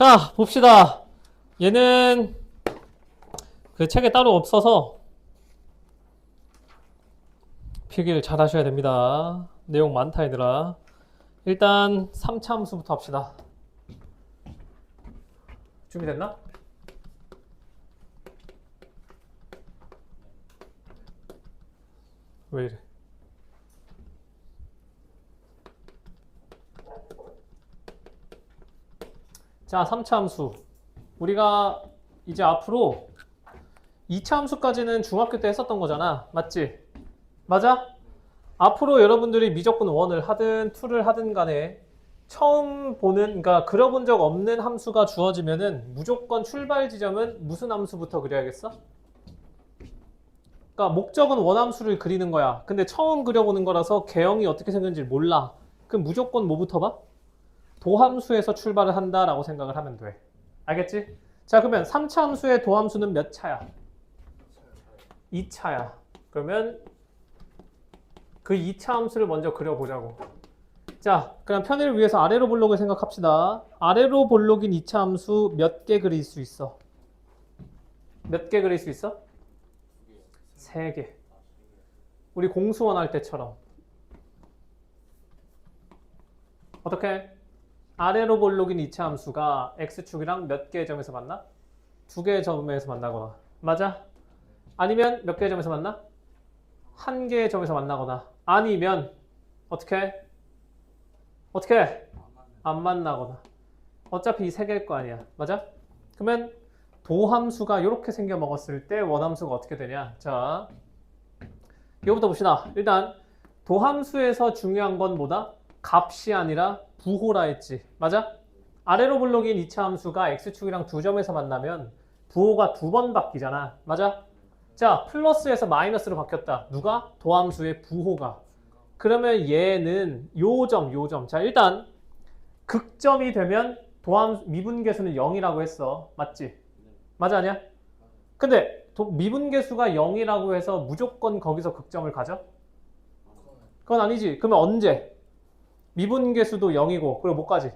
자, 봅시다. 얘는 그 책에 따로 없어서 필기를 잘 하셔야 됩니다. 내용 많다 얘들아. 일단 3차 함수부터 합시다. 준비됐나? 왜 이래? 자, 3차 함수. 우리가 이제 앞으로 2차 함수까지는 중학교 때 했었던 거잖아. 맞지? 맞아? 앞으로 여러분들이 미적분 1을 하든 2를 하든 간에 처음 보는, 그러니까 그려본 적 없는 함수가 주어지면은 무조건 출발 지점은 무슨 함수부터 그려야겠어? 그러니까 목적은 원함수를 그리는 거야. 근데 처음 그려보는 거라서 개형이 어떻게 생겼는지 몰라. 그럼 무조건 뭐부터 봐? 도함수에서 출발을 한다라고 생각을 하면 돼. 알겠지? 자, 그러면 3차 함수의 도함수는 몇 차야? 2차야. 그러면 그 2차 함수를 먼저 그려보자고. 자, 그럼 편의를 위해서 아래로 볼록을 생각합시다. 아래로 볼록인 2차 함수 몇 개 그릴 수 있어? 몇 개 그릴 수 있어? 3개. 우리 공수원 할 때처럼. 어떻게? 아래로 볼록인 2차 함수가 x축이랑 몇 개의 점에서 만나? 2개의 점에서 만나거나. 맞아? 아니면 몇 개의 점에서 만나? 1개의 점에서 만나거나. 아니면 어떻게? 어떻게? 안 만나거나. 어차피 이 3개일 거 아니야. 맞아? 그러면 도함수가 이렇게 생겨 먹었을 때 원함수가 어떻게 되냐? 자, 이거부터 봅시다. 일단 도함수에서 중요한 건 뭐다? 값이 아니라 부호라 했지. 맞아? 아래로 볼록인 2차 함수가 x축이랑 2점에서 만나면 부호가 2번 바뀌잖아. 맞아? 자, 플러스에서 마이너스로 바뀌었다. 누가? 도함수의 부호가. 그러면 얘는 요점. 자, 일단 극점이 되면 미분계수는 0이라고 했어. 맞지? 맞아 아니야? 근데 미분계수가 0이라고 해서 무조건 거기서 극점을 가져? 그건 아니지. 그러면 언제? 미분계수도 0이고 그리고 뭐까지?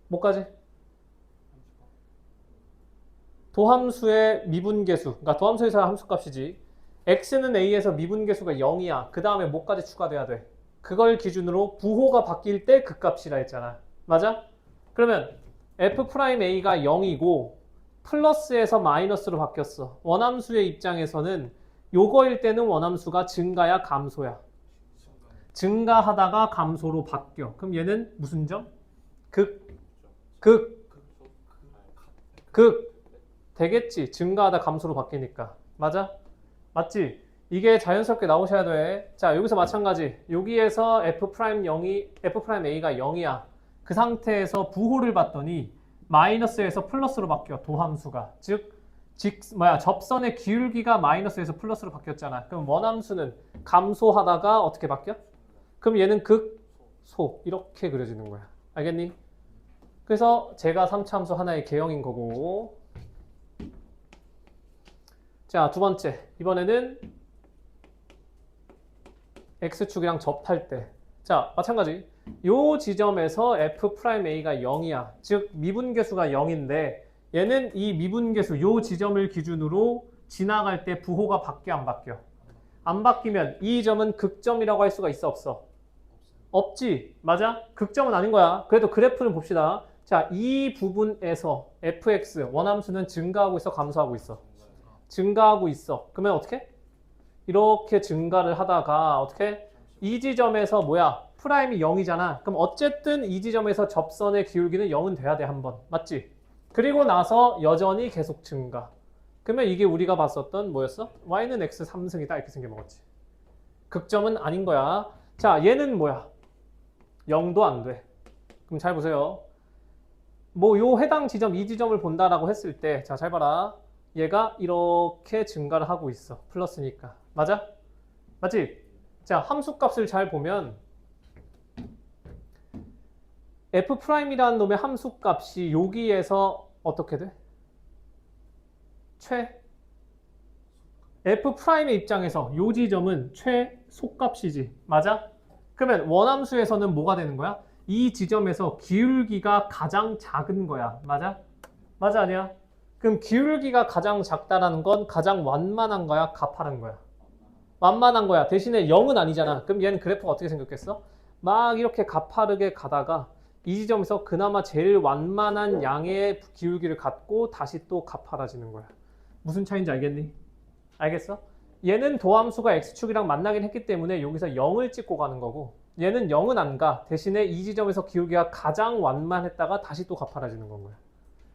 뭐까지? 도함수의 미분계수. 그러니까 도함수에서 함수값이지. x는 a에서 미분계수가 0이야. 그 다음에 뭐까지 추가돼야 돼? 그걸 기준으로 부호가 바뀔 때 그 값이라 했잖아. 맞아? 그러면 f'a가 0이고 플러스에서 마이너스로 바뀌었어. 원함수의 입장에서는 요거일 때는 원함수가 증가야 감소야? 증가하다가 감소로 바뀌어. 그럼 얘는 무슨 점? 극 되겠지. 증가하다 감소로 바뀌니까. 맞아? 맞지? 이게 자연스럽게 나오셔야 돼. 자, 여기서 마찬가지. 여기에서 f'a가 0이야. 그 상태에서 부호를 봤더니 마이너스에서 플러스로 바뀌어. 도함수가. 즉 접선의 기울기가 마이너스에서 플러스로 바뀌었잖아. 그럼 원함수는 감소하다가 어떻게 바뀌어? 그럼 얘는 극소. 이렇게 그려지는 거야. 알겠니? 그래서 제가 3차 함수 하나의 개형인 거고. 자, 두 번째. 이번에는 x축이랑 접할 때. 자, 마찬가지. 요 지점에서 f'a가 0이야. 즉 미분계수가 0인데 얘는 이 미분계수 요 지점을 기준으로 지나갈 때 부호가 바뀌어 안 바뀌어? 안 바뀌면 이 점은 극점이라고 할 수가 있어 없어? 없지. 맞아? 극점은 아닌 거야. 그래도 그래프를 봅시다. 자, 이 부분에서 fx 원함수는 증가하고 있어 감소하고 있어? 증가하고 있어. 그러면 어떻게? 이렇게 증가를 하다가 어떻게? 이 지점에서 뭐야? 프라임이 0이잖아. 그럼 어쨌든 이 지점에서 접선의 기울기는 0은 돼야 돼 한 번. 맞지? 그리고 나서 여전히 계속 증가. 그러면 이게 우리가 봤었던 뭐였어? y는 x 3승이다 이렇게 생겨먹었지. 극점은 아닌 거야. 자, 얘는 뭐야? 0도 안 돼. 그럼 잘 보세요. 뭐 요 해당 지점 이 지점을 본다라고 했을 때 자, 잘 봐라. 얘가 이렇게 증가를 하고 있어. 플러스니까. 맞아? 맞지? 자, 함수값을 잘 보면 f'이라는 놈의 함수값이 여기에서 어떻게 돼? f'의 입장에서 요 지점은 최소값이지. 맞아? 그러면 원함수에서는 뭐가 되는 거야? 이 지점에서 기울기가 가장 작은 거야. 맞아? 맞아 아니야? 그럼 기울기가 가장 작다라는 건 가장 완만한 거야? 가파른 거야? 완만한 거야. 대신에 0은 아니잖아. 그럼 얘는 그래프가 어떻게 생겼겠어? 막 이렇게 가파르게 가다가 이 지점에서 그나마 제일 완만한 양의 기울기를 갖고 다시 또 가파라지는 거야. 무슨 차이인지 알겠니? 알겠어? 얘는 도함수가 x축이랑 만나긴 했기 때문에 여기서 0을 찍고 가는 거고 얘는 0은 안 가. 대신에 이 지점에서 기울기가 가장 완만했다가 다시 또 가파라지는 건 거야.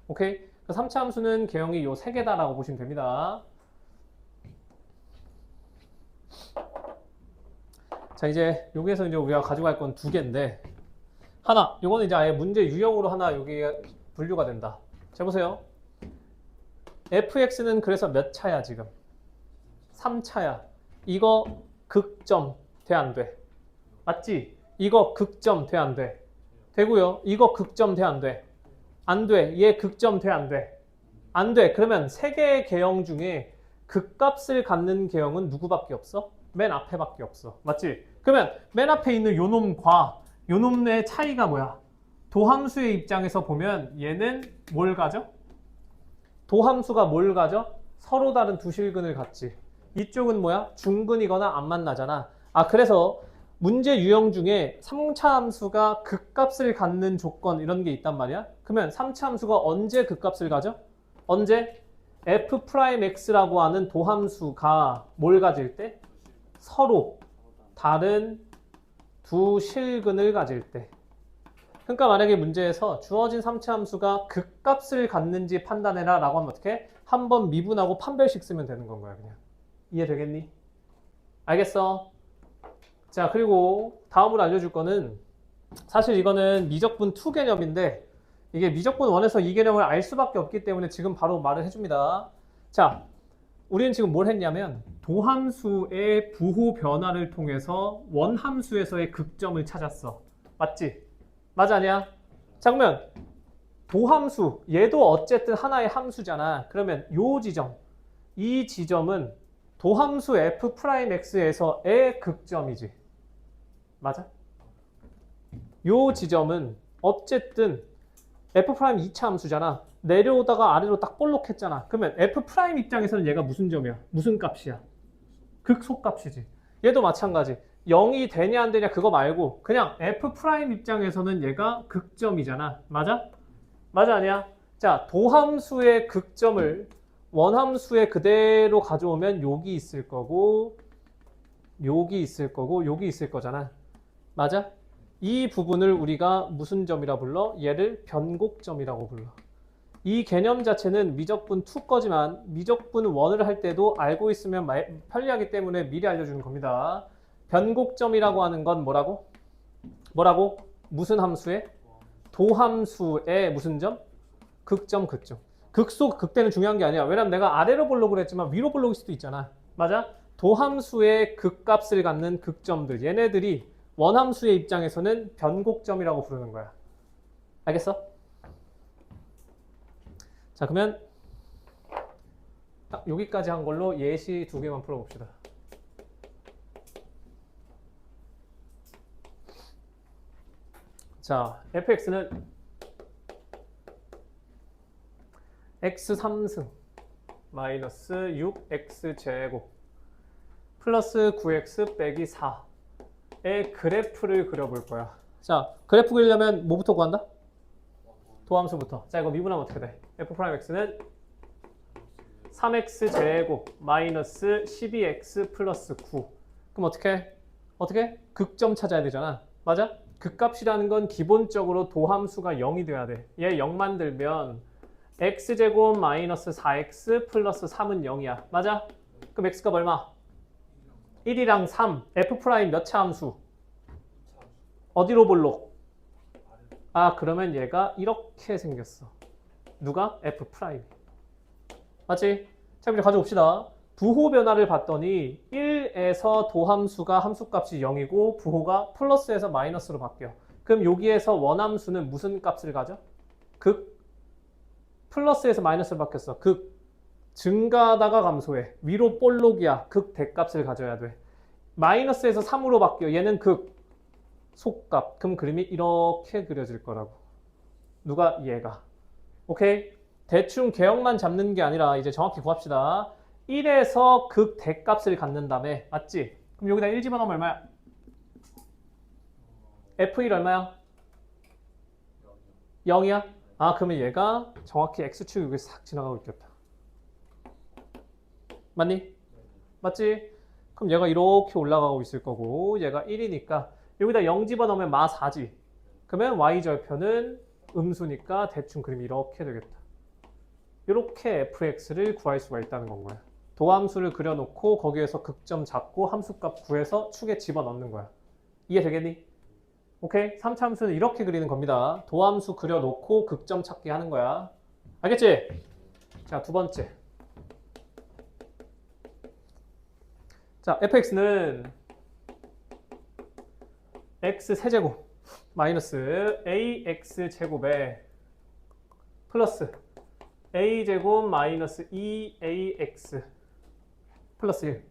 오케이? 3차 함수는 개형이 요 3개다라고 보시면 됩니다. 자, 이제 여기에서 이제 우리가 가져갈 건 2개인데 하나, 요거는 이제 아예 문제 유형으로 하나 여기에 분류가 된다. 자, 보세요. fx는 그래서 몇 차야 지금? 3차야. 이거 극점 돼 안 돼? 맞지? 이거 극점 돼 안 돼? 되고요. 이거 극점 돼 안 돼? 안 돼. 얘 극점 돼 안 돼? 안 돼. 그러면 3개의 개형 중에 극값을 갖는 개형은 누구밖에 없어? 맨 앞에밖에 없어. 맞지? 그러면 맨 앞에 있는 요 놈과 요 놈의 차이가 뭐야? 도함수의 입장에서 보면 얘는 뭘 가져? 도함수가 뭘 가져? 서로 다른 두 실근을 갖지. 이쪽은 뭐야? 중근이거나 안 만나잖아. 아, 그래서 문제 유형 중에 3차 함수가 극값을 갖는 조건 이런 게 있단 말이야. 그러면 3차 함수가 언제 극값을 가져? 언제? f'x라고 하는 도함수가 뭘 가질 때? 서로 다른 두 실근을 가질 때. 그러니까 만약에 문제에서 주어진 3차 함수가 극값을 갖는지 판단해라 라고 하면 어떻게? 한번 미분하고 판별식 쓰면 되는 건 거야 그냥. 이해되겠니? 알겠어? 자, 그리고 다음으로 알려줄 거는 사실 이거는 미적분 2 개념인데 이게 미적분 1에서 이 개념을 알 수밖에 없기 때문에 지금 바로 말을 해줍니다. 자, 우리는 지금 뭘 했냐면 도함수의 부호 변화를 통해서 원함수에서의 극점을 찾았어. 맞지? 맞아 아니야? 자, 그러면 도함수 얘도 어쨌든 하나의 함수잖아. 그러면 요 지점, 이 지점은 도함수 f'x에서의 극점이지. 맞아? 요 지점은 어쨌든 f' 2차 함수잖아. 내려오다가 아래로 딱 볼록했잖아. 그러면 f' 입장에서는 얘가 무슨 점이야? 무슨 값이야? 극소값이지. 얘도 마찬가지. 0이 되냐 안 되냐 그거 말고 그냥 f' 입장에서는 얘가 극점이잖아. 맞아? 맞아 아니야? 자, 도함수의 극점을 원함수에 그대로 가져오면 여기 있을 거고 여기 있을 거고 여기 있을 거잖아. 맞아? 이 부분을 우리가 무슨 점이라 불러? 얘를 변곡점이라고 불러. 이 개념 자체는 미적분 2 거지만 미적분 1을 할 때도 알고 있으면 편리하기 때문에 미리 알려주는 겁니다. 변곡점이라고 하는 건 뭐라고? 뭐라고? 무슨 함수에? 도함수의 무슨 점? 극점, 극점. 극소, 극대는 중요한 게 아니야. 왜냐면 내가 아래로 보려고 그랬지만 위로 보려고 수도 있잖아. 맞아? 도함수의 극값을 갖는 극점들. 얘네들이 원함수의 입장에서는 변곡점이라고 부르는 거야. 알겠어? 자, 그러면 딱 여기까지 한 걸로 예시 2개만 풀어봅시다. 자, fx는 x 3승 마이너스 6x제곱 플러스 9x 빼기 4의 그래프를 그려볼 거야. 자, 그래프 그리려면 뭐부터 구한다? 도함수부터. 자, 이거 미분하면 어떻게 돼? f'x는 3x제곱 마이너스 12x 플러스 9. 그럼 어떻게? 극점 찾아야 되잖아. 맞아? 극값이라는 건 기본적으로 도함수가 0이 돼야 돼. 얘 0 만들면 x제곱 마이너스 4x 플러스 3은 0이야. 맞아? 그럼 x값 얼마? 1이랑 3. f' 몇 차 함수? 어디로 볼록? 아, 그러면 얘가 이렇게 생겼어. 누가? f'. 맞지? 자, 이제 가져옵시다. 부호 변화를 봤더니 1에서 도함수가 함수값이 0이고 부호가 플러스에서 마이너스로 바뀌어. 그럼 여기에서 원함수는 무슨 값을 가져? 극 플러스에서 마이너스로 바뀌었어. 극 증가하다가 감소해. 위로 볼록이야. 극 대값을 가져야 돼. 마이너스에서 3으로 바뀌어. 얘는 극 속값. 그럼 그림이 이렇게 그려질 거라고. 누가? 얘가. 오케이? 대충 개형만 잡는 게 아니라 이제 정확히 구합시다. 1에서 극대값을 갖는 다음에 맞지? 그럼 여기다 1 집어넣으면 얼마야? F1 얼마야? 0이야? 아, 그러면 얘가 정확히 X축 여기 싹 지나가고 있겠다. 맞니? 맞지? 그럼 얘가 이렇게 올라가고 있을 거고 얘가 1이니까 여기다 0 집어넣으면 마 4지. 그러면 Y절편은 음수니까 대충 그림이 이렇게 되겠다. 이렇게 fx를 구할 수가 있다는 건 거야. 도함수를 그려놓고 거기에서 극점 잡고 함수값 구해서 축에 집어넣는 거야. 이해되겠니? 오케이? 3차 함수는 이렇게 그리는 겁니다. 도함수 그려놓고 극점 찾기 하는 거야. 알겠지? 자, 두 번째. 자, fx는 x 세제곱 마이너스 ax 제곱에 플러스 a제곱 마이너스 2ax 플러스 1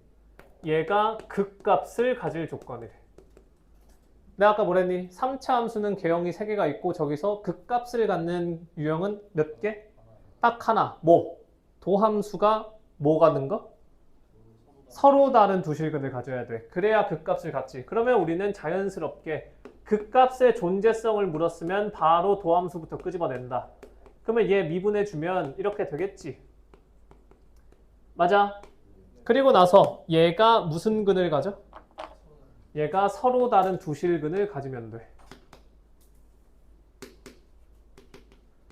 얘가 극값을 가질 조건이래. 내가 아까 뭐랬니? 3차 함수는 개형이 3개가 있고 저기서 극값을 갖는 유형은 몇 개? 딱 하나. 뭐? 도함수가 뭐 갖는 거? 서로 다른 두 실근을 가져야 돼. 그래야 극값을 갖지. 그러면 우리는 자연스럽게 극값의 존재성을 물었으면 바로 도함수부터 끄집어낸다. 그러면 얘 미분해주면 이렇게 되겠지. 맞아? 그리고 나서 얘가 무슨 근을 가져? 얘가 서로 다른 두 실근을 가지면 돼.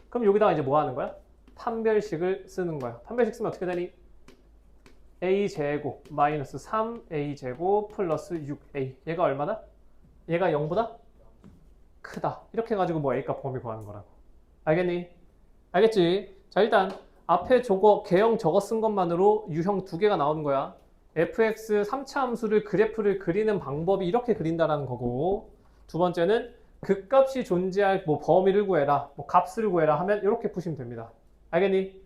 그럼 여기다가 이제 뭐 하는 거야? 판별식을 쓰는 거야. 판별식 쓰면 어떻게 되니? a제곱 마이너스 3a제곱 플러스 6a 얘가 얼마다? 얘가 0보다 크다. 이렇게 해가지고 뭐 a값 범위 구하는 거라고. 알겠니? 알겠지? 자, 일단 앞에 저거 개형 저거 쓴 것만으로 유형 2개가 나오는 거야. fx 3차 함수를 그래프를 그리는 방법이 이렇게 그린다라는 거고, 두 번째는 극값이 존재할 뭐 범위를 구해라, 뭐 값을 구해라 하면 이렇게 푸시면 됩니다. 알겠니?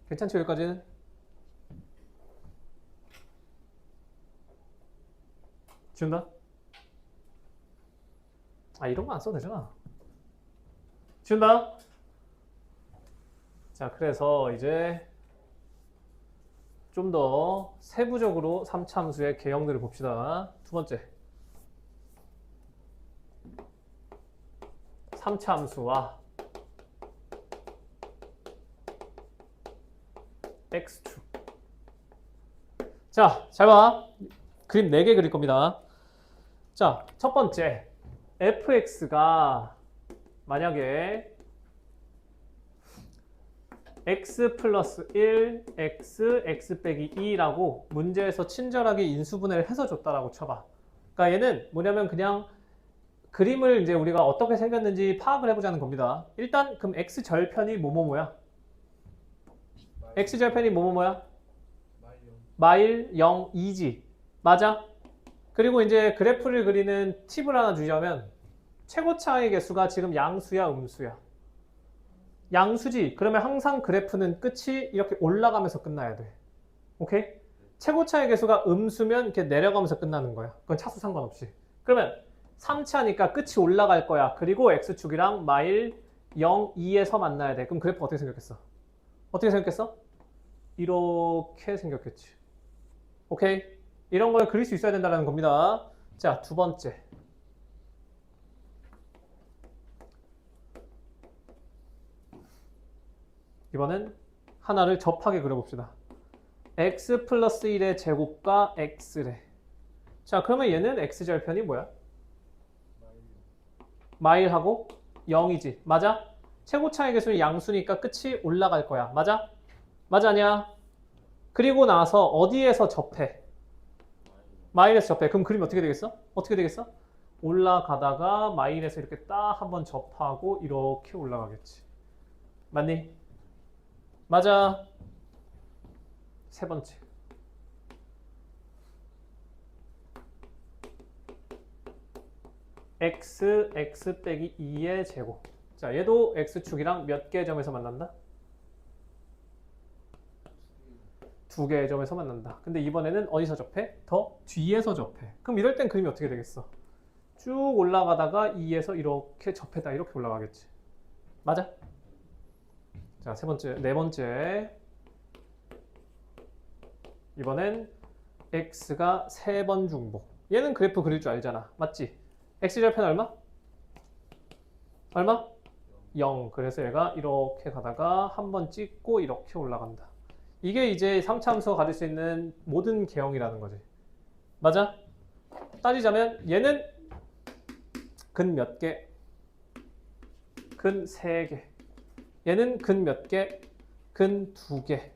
괜찮지 여기까지는? 지운다? 아, 이런 거 안 써도 되잖아. 지운다? 자, 그래서 이제 좀 더 세부적으로 3차 함수의 개형들을 봅시다. 두 번째, 3차 함수와 x축. 자, 잘 봐. 그림 4개 그릴 겁니다. 자, 첫 번째, fx가 만약에 x 플러스 1, x 빼기 2라고 문제에서 친절하게 인수분해를 해서 줬다라고 쳐봐. 그러니까 얘는 뭐냐면 그냥 그림을 이제 우리가 어떻게 생겼는지 파악을 해보자는 겁니다. 일단 그럼 x절편이 뭐뭐뭐야? x절편이 뭐뭐뭐야? 마일 0, 2지. 맞아? 그리고 이제 그래프를 그리는 팁을 하나 주자면 최고차의 개수가 지금 양수야, 음수야? 양수지. 그러면 항상 그래프는 끝이 이렇게 올라가면서 끝나야 돼. 오케이? 최고차의 개수가 음수면 이렇게 내려가면서 끝나는 거야. 그건 차수 상관없이. 그러면 3차니까 끝이 올라갈 거야. 그리고 x축이랑 마일 0, 2에서 만나야 돼. 그럼 그래프 어떻게 생겼겠어? 어떻게 생겼겠어? 이렇게 생겼겠지. 오케이? 이런 걸 그릴 수 있어야 된다는 겁니다. 자, 두 번째. 이번엔 하나를 접하게 그려봅시다. x 플러스 1의 제곱과 x래. 자, 그러면 얘는 x절편이 뭐야? 마일하고 0이지. 맞아? 최고차의 개수는 양수니까 끝이 올라갈 거야. 맞아? 맞아 아니야? 그리고 나서 어디에서 접해? 마일에서 접해. 그럼 그림이 어떻게 되겠어? 어떻게 되겠어? 올라가다가 마일에서 이렇게 딱 한번 접하고 이렇게 올라가겠지. 맞니? 맞아. 세 번째. x 빼기 2의 제곱. 자, 얘도 x축이랑 몇 개의 점에서 만난다? 두 개의 점에서 만난다. 근데 이번에는 어디서 접해? 더 뒤에서 접해. 그럼 이럴 땐 그림이 어떻게 되겠어? 쭉 올라가다가 2에서 이렇게 접해다 이렇게 올라가겠지. 맞아? 자, 네 번째. 이번엔 x가 3번 중복. 얘는 그래프 그릴 줄 알잖아. 맞지? x절편 얼마? 얼마? 0. 그래서 얘가 이렇게 가다가 한 번 찍고 이렇게 올라간다. 이게 이제 3차 함수가 가질 수 있는 모든 개형이라는 거지. 맞아? 따지자면 얘는 근 몇 개? 근 3개. 얘는 근 몇 개? 근 2개.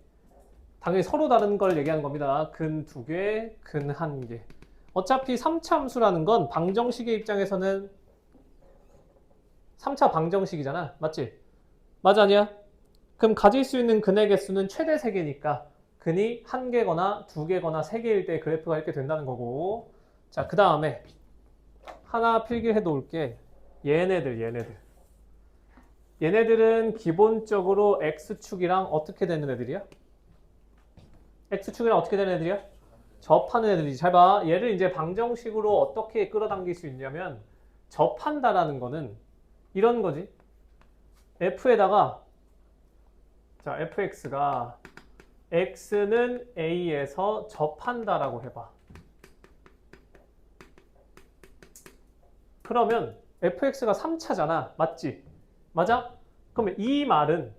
당연히 서로 다른 걸 얘기하는 겁니다. 근 2개, 근 1개. 어차피 3차 함수라는 건 방정식의 입장에서는 3차 방정식이잖아. 맞지? 맞아, 아니야? 그럼 가질 수 있는 근의 개수는 최대 3개니까 근이 1개거나 2개거나 3개일 때 그래프가 이렇게 된다는 거고. 자, 그 다음에 하나 필기해 놓을게. 얘네들은 기본적으로 x축이랑 어떻게 되는 애들이야? x축이랑 어떻게 되는 애들이야? 접하는 애들이지. 잘 봐. 얘를 이제 방정식으로 어떻게 끌어당길 수 있냐면 접한다라는 거는 이런 거지. f에다가 자, fx가 x는 a에서 접한다라고 해봐. 그러면 fx가 3차잖아. 맞지? 맞아? 그러면 이 말은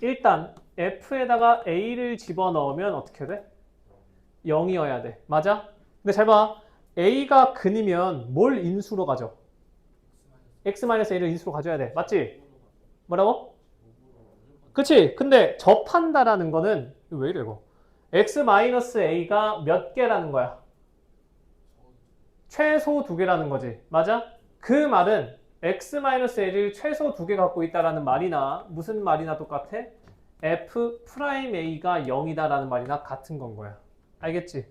일단 f에다가 a를 집어넣으면 어떻게 돼? 0이어야 돼. 맞아? 근데 잘 봐. a가 근이면 뭘 인수로 가져? x-a를 인수로 가져야 돼. 맞지? 뭐라고? 그치? 근데 접한다라는 거는 왜 이래 이거? x-a가 몇 개라는 거야? 최소 2개라는 거지. 맞아? 그 말은 x-a를 최소 2개 갖고 있다라는 말이나 무슨 말이나 똑같아? f'a가 0이다라는 말이나 같은 건 거야. 알겠지?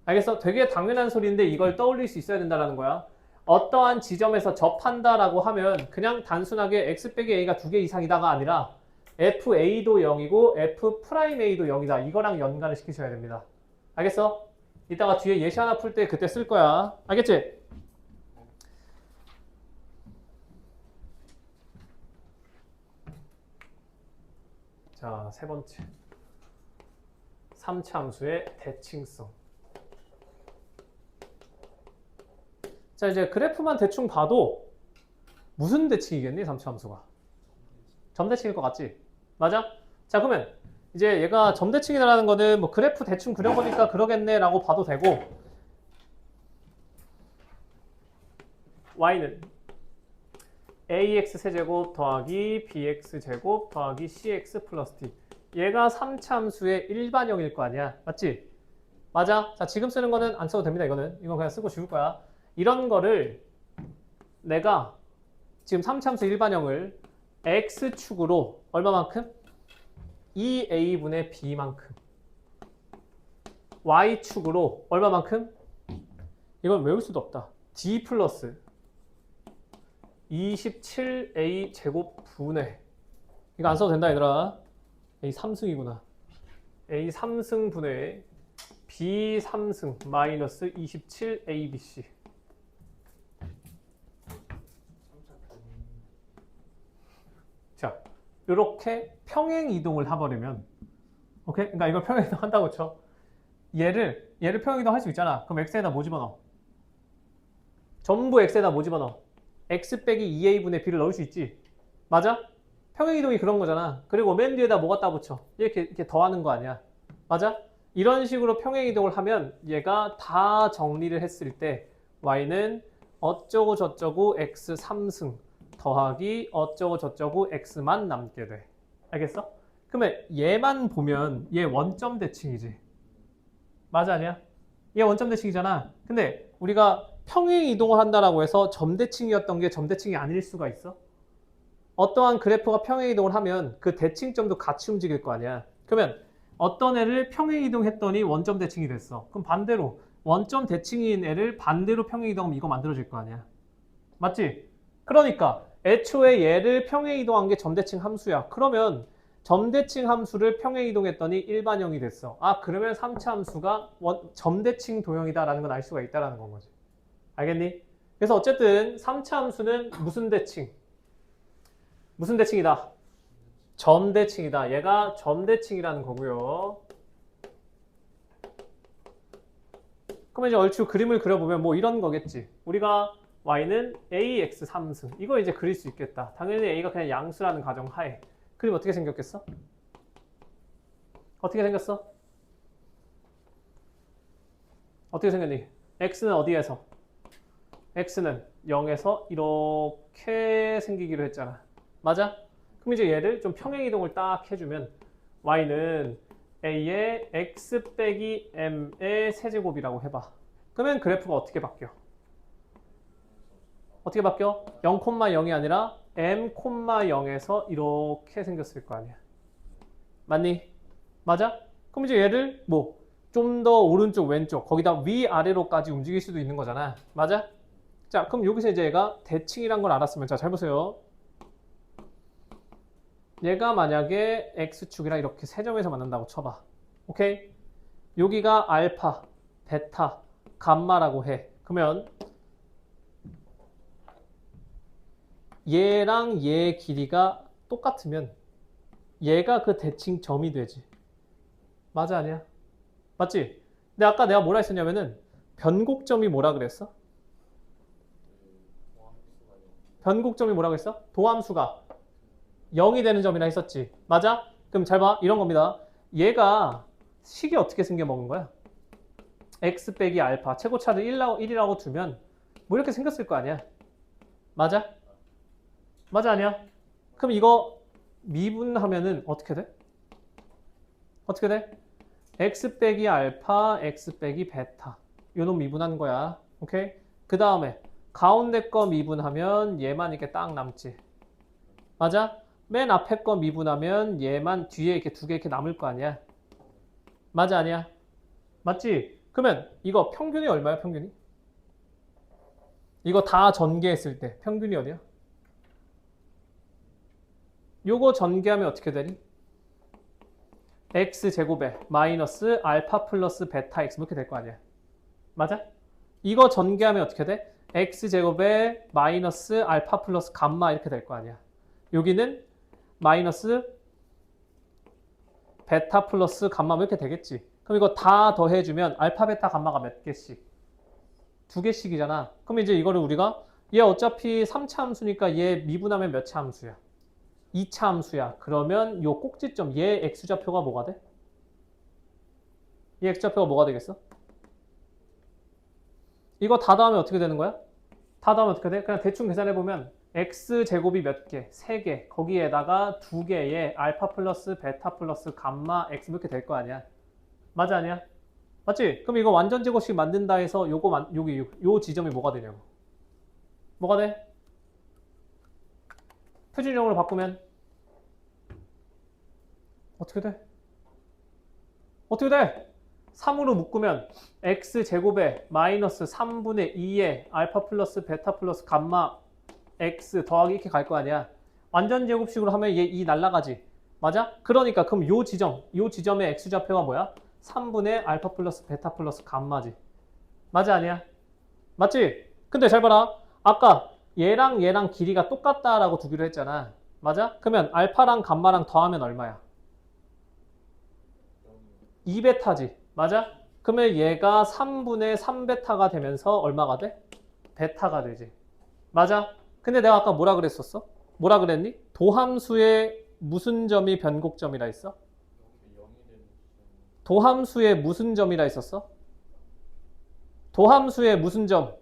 알겠어? 되게 당연한 소리인데 이걸 떠올릴 수 있어야 된다는 거야. 어떠한 지점에서 접한다라고 하면 그냥 단순하게 x 빼기 a가 2개 이상이다가 아니라 fa도 0이고 f'a도 0이다. 이거랑 연관을 시키셔야 됩니다. 알겠어? 이따가 뒤에 예시 하나 풀 때 그때 쓸 거야. 알겠지? 자, 세 번째. 3차 함수의 대칭성. 자, 이제 그래프만 대충 봐도 무슨 대칭이겠니? 3차 함수가. 점대칭일 것 같지? 맞아? 자, 그러면 이제 얘가 점대칭이라는 거는 뭐 그래프 대충 그려보니까 그러겠네 라고 봐도 되고, y는 ax 세제곱 더하기 bx 제곱 더하기 cx 플러스 d. 얘가 3차 함수의 일반형일 거 아니야. 맞지? 맞아? 자, 지금 쓰는 거는 안 써도 됩니다. 이건 그냥 쓰고 지울 거야. 이런 거를 내가 지금 3차 함수 일반형을 x축으로 얼마만큼? 2a분의 b만큼. y축으로 얼마만큼? 이건 외울 수도 없다. d 플러스 27a 제곱 분의, 이거 안 써도 된다 얘들아. a 3승이구나. a 3승 분의 b 3승 마이너스 27abc. 자, 이렇게 평행 이동을 해버리면, 오케이? 그러니까 이걸 평행 이동 한다고 쳐. 얘를 평행 이동 할 수 있잖아. 그럼 x에다 뭐 집어넣어? 전부 x에다 뭐 집어넣어? x 빼기 2a분의 b를 넣을 수 있지. 맞아? 평행 이동이 그런 거잖아. 그리고 맨 뒤에다 뭐 갖다 붙여? 이렇게 더하는 거 아니야. 맞아? 이런 식으로 평행 이동을 하면 얘가 다 정리를 했을 때 y는 어쩌고 저쩌고 x 3승 더하기 어쩌고 저쩌고 x만 남게 돼. 알겠어? 그러면 얘만 보면 얘 원점 대칭이지. 맞아, 아니야? 얘 원점 대칭이잖아. 근데 우리가 평행 이동을 한다라고 해서 점대칭이었던 게 점대칭이 아닐 수가 있어? 어떠한 그래프가 평행 이동을 하면 그 대칭점도 같이 움직일 거 아니야. 그러면 어떤 애를 평행 이동했더니 원점 대칭이 됐어. 그럼 반대로 원점 대칭인 애를 반대로 평행 이동하면 이거 만들어질 거 아니야. 맞지? 그러니까 애초에 얘를 평행 이동한 게 점대칭 함수야. 그러면 점대칭 함수를 평행 이동했더니 일반형이 됐어. 아, 그러면 3차 함수가 점대칭 도형이다라는 건 알 수가 있다라는 건 거지. 알겠니? 그래서 어쨌든 3차 함수는 무슨 대칭? 무슨 대칭이다? 점대칭이다. 얘가 점대칭이라는 거고요. 그러면 이제 얼추 그림을 그려보면 뭐 이런 거겠지. 우리가 y는 ax 3승. 이거 이제 그릴 수 있겠다. 당연히 a가 그냥 양수라는 가정 하에. 그림 어떻게 생겼겠어? 어떻게 생겼어? 어떻게 생겼니? x는 어디에서? x는 0에서 이렇게 생기기로 했잖아. 맞아? 그럼 이제 얘를 좀 평행 이동을 딱 해주면 y는 a의 x 빼기 m의 세제곱이라고 해봐. 그러면 그래프가 어떻게 바뀌어? 어떻게 바뀌어? 0,0이 아니라 m,0에서 이렇게 생겼을 거 아니야. 맞니? 맞아? 그럼 이제 얘를 뭐 좀 더 오른쪽 왼쪽 거기다 위아래로까지 움직일 수도 있는 거잖아. 맞아? 자, 그럼 여기서 이제 얘가 대칭이란 걸 알았으면, 자, 잘 보세요. 얘가 만약에 x축이랑 이렇게 세 점에서 만난다고 쳐봐. 오케이? 여기가 알파, 베타, 감마라고 해. 그러면 얘랑 얘의 길이가 똑같으면 얘가 그 대칭점이 되지. 맞아, 아니야? 맞지? 근데 아까 내가 뭐라 했었냐면은 변곡점이 뭐라 그랬어? 변곡점이 뭐라고 했어? 도함수가 0이 되는 점이라 했었지. 맞아? 그럼 잘 봐. 이런 겁니다. 얘가 식이 어떻게 생겨 먹은 거야? x 빼기 알파. 최고차를 1이라고 두면 뭐 이렇게 생겼을 거 아니야. 맞아? 맞아, 아니야? 그럼 이거 미분하면은 어떻게 돼? 어떻게 돼? x 빼기 알파, x 빼기 베타. 요놈 미분한 거야. 오케이? 그 다음에 가운데 거 미분하면 얘만 이렇게 딱 남지. 맞아? 맨 앞에 거 미분하면 얘만 뒤에 이렇게 두 개 이렇게 남을 거 아니야. 맞아, 아니야? 맞지? 그러면 이거 평균이 얼마야, 평균이? 이거 다 전개했을 때 평균이 어디야? 요거 전개하면 어떻게 되니? x제곱에 마이너스 알파 플러스 베타 x 이렇게 될 거 아니야. 맞아? 이거 전개하면 어떻게 돼? x제곱에 마이너스 알파 플러스 감마 이렇게 될 거 아니야. 여기는 마이너스 베타 플러스 감마 이렇게 되겠지. 그럼 이거 다 더해주면 알파, 베타, 감마가 몇 개씩? 두 개씩이잖아. 그럼 이제 이거를 우리가 얘 어차피 3차 함수니까 얘 미분하면 몇 차 함수야? 2차 함수야. 그러면 요 꼭지점 얘 x좌표가 뭐가 돼? 얘 x좌표가 뭐가 되겠어? 이거 다 더하면 어떻게 되는 거야? 다 더하면 어떻게 돼? 그냥 대충 계산해보면 x제곱이 몇 개? 3개. 거기에다가 2개의 알파 플러스 베타 플러스 감마 x 이렇게 될 거 아니야. 맞아, 아니야? 맞지? 그럼 이거 완전 제곱식 만든다 해서 요 지점이 뭐가 되냐고. 뭐가 돼? 표준형으로 바꾸면 어떻게 돼? 어떻게 돼? 3으로 묶으면 x제곱에 마이너스 3분의 2의 알파 플러스 베타 플러스 감마 x 더하기 이렇게 갈 거 아니야. 완전 제곱식으로 하면 얘 2 날라가지. 맞아? 그러니까 그럼 요 지점의 x좌표가 뭐야? 3분의 알파 플러스 베타 플러스 감마지. 맞아, 아니야? 맞지? 근데 잘 봐라. 아까 얘랑 길이가 똑같다라고 두기로 했잖아. 맞아? 그러면 알파랑 감마랑 더하면 얼마야? 2베타지. 맞아? 그러면 얘가 3분의 3베타가 되면서 얼마가 돼? 베타가 되지. 맞아? 근데 내가 아까 뭐라 그랬었어? 뭐라 그랬니? 도함수의 무슨 점이 변곡점이라 했어? 도함수의 무슨 점이라 했었어? 도함수의 무슨 점?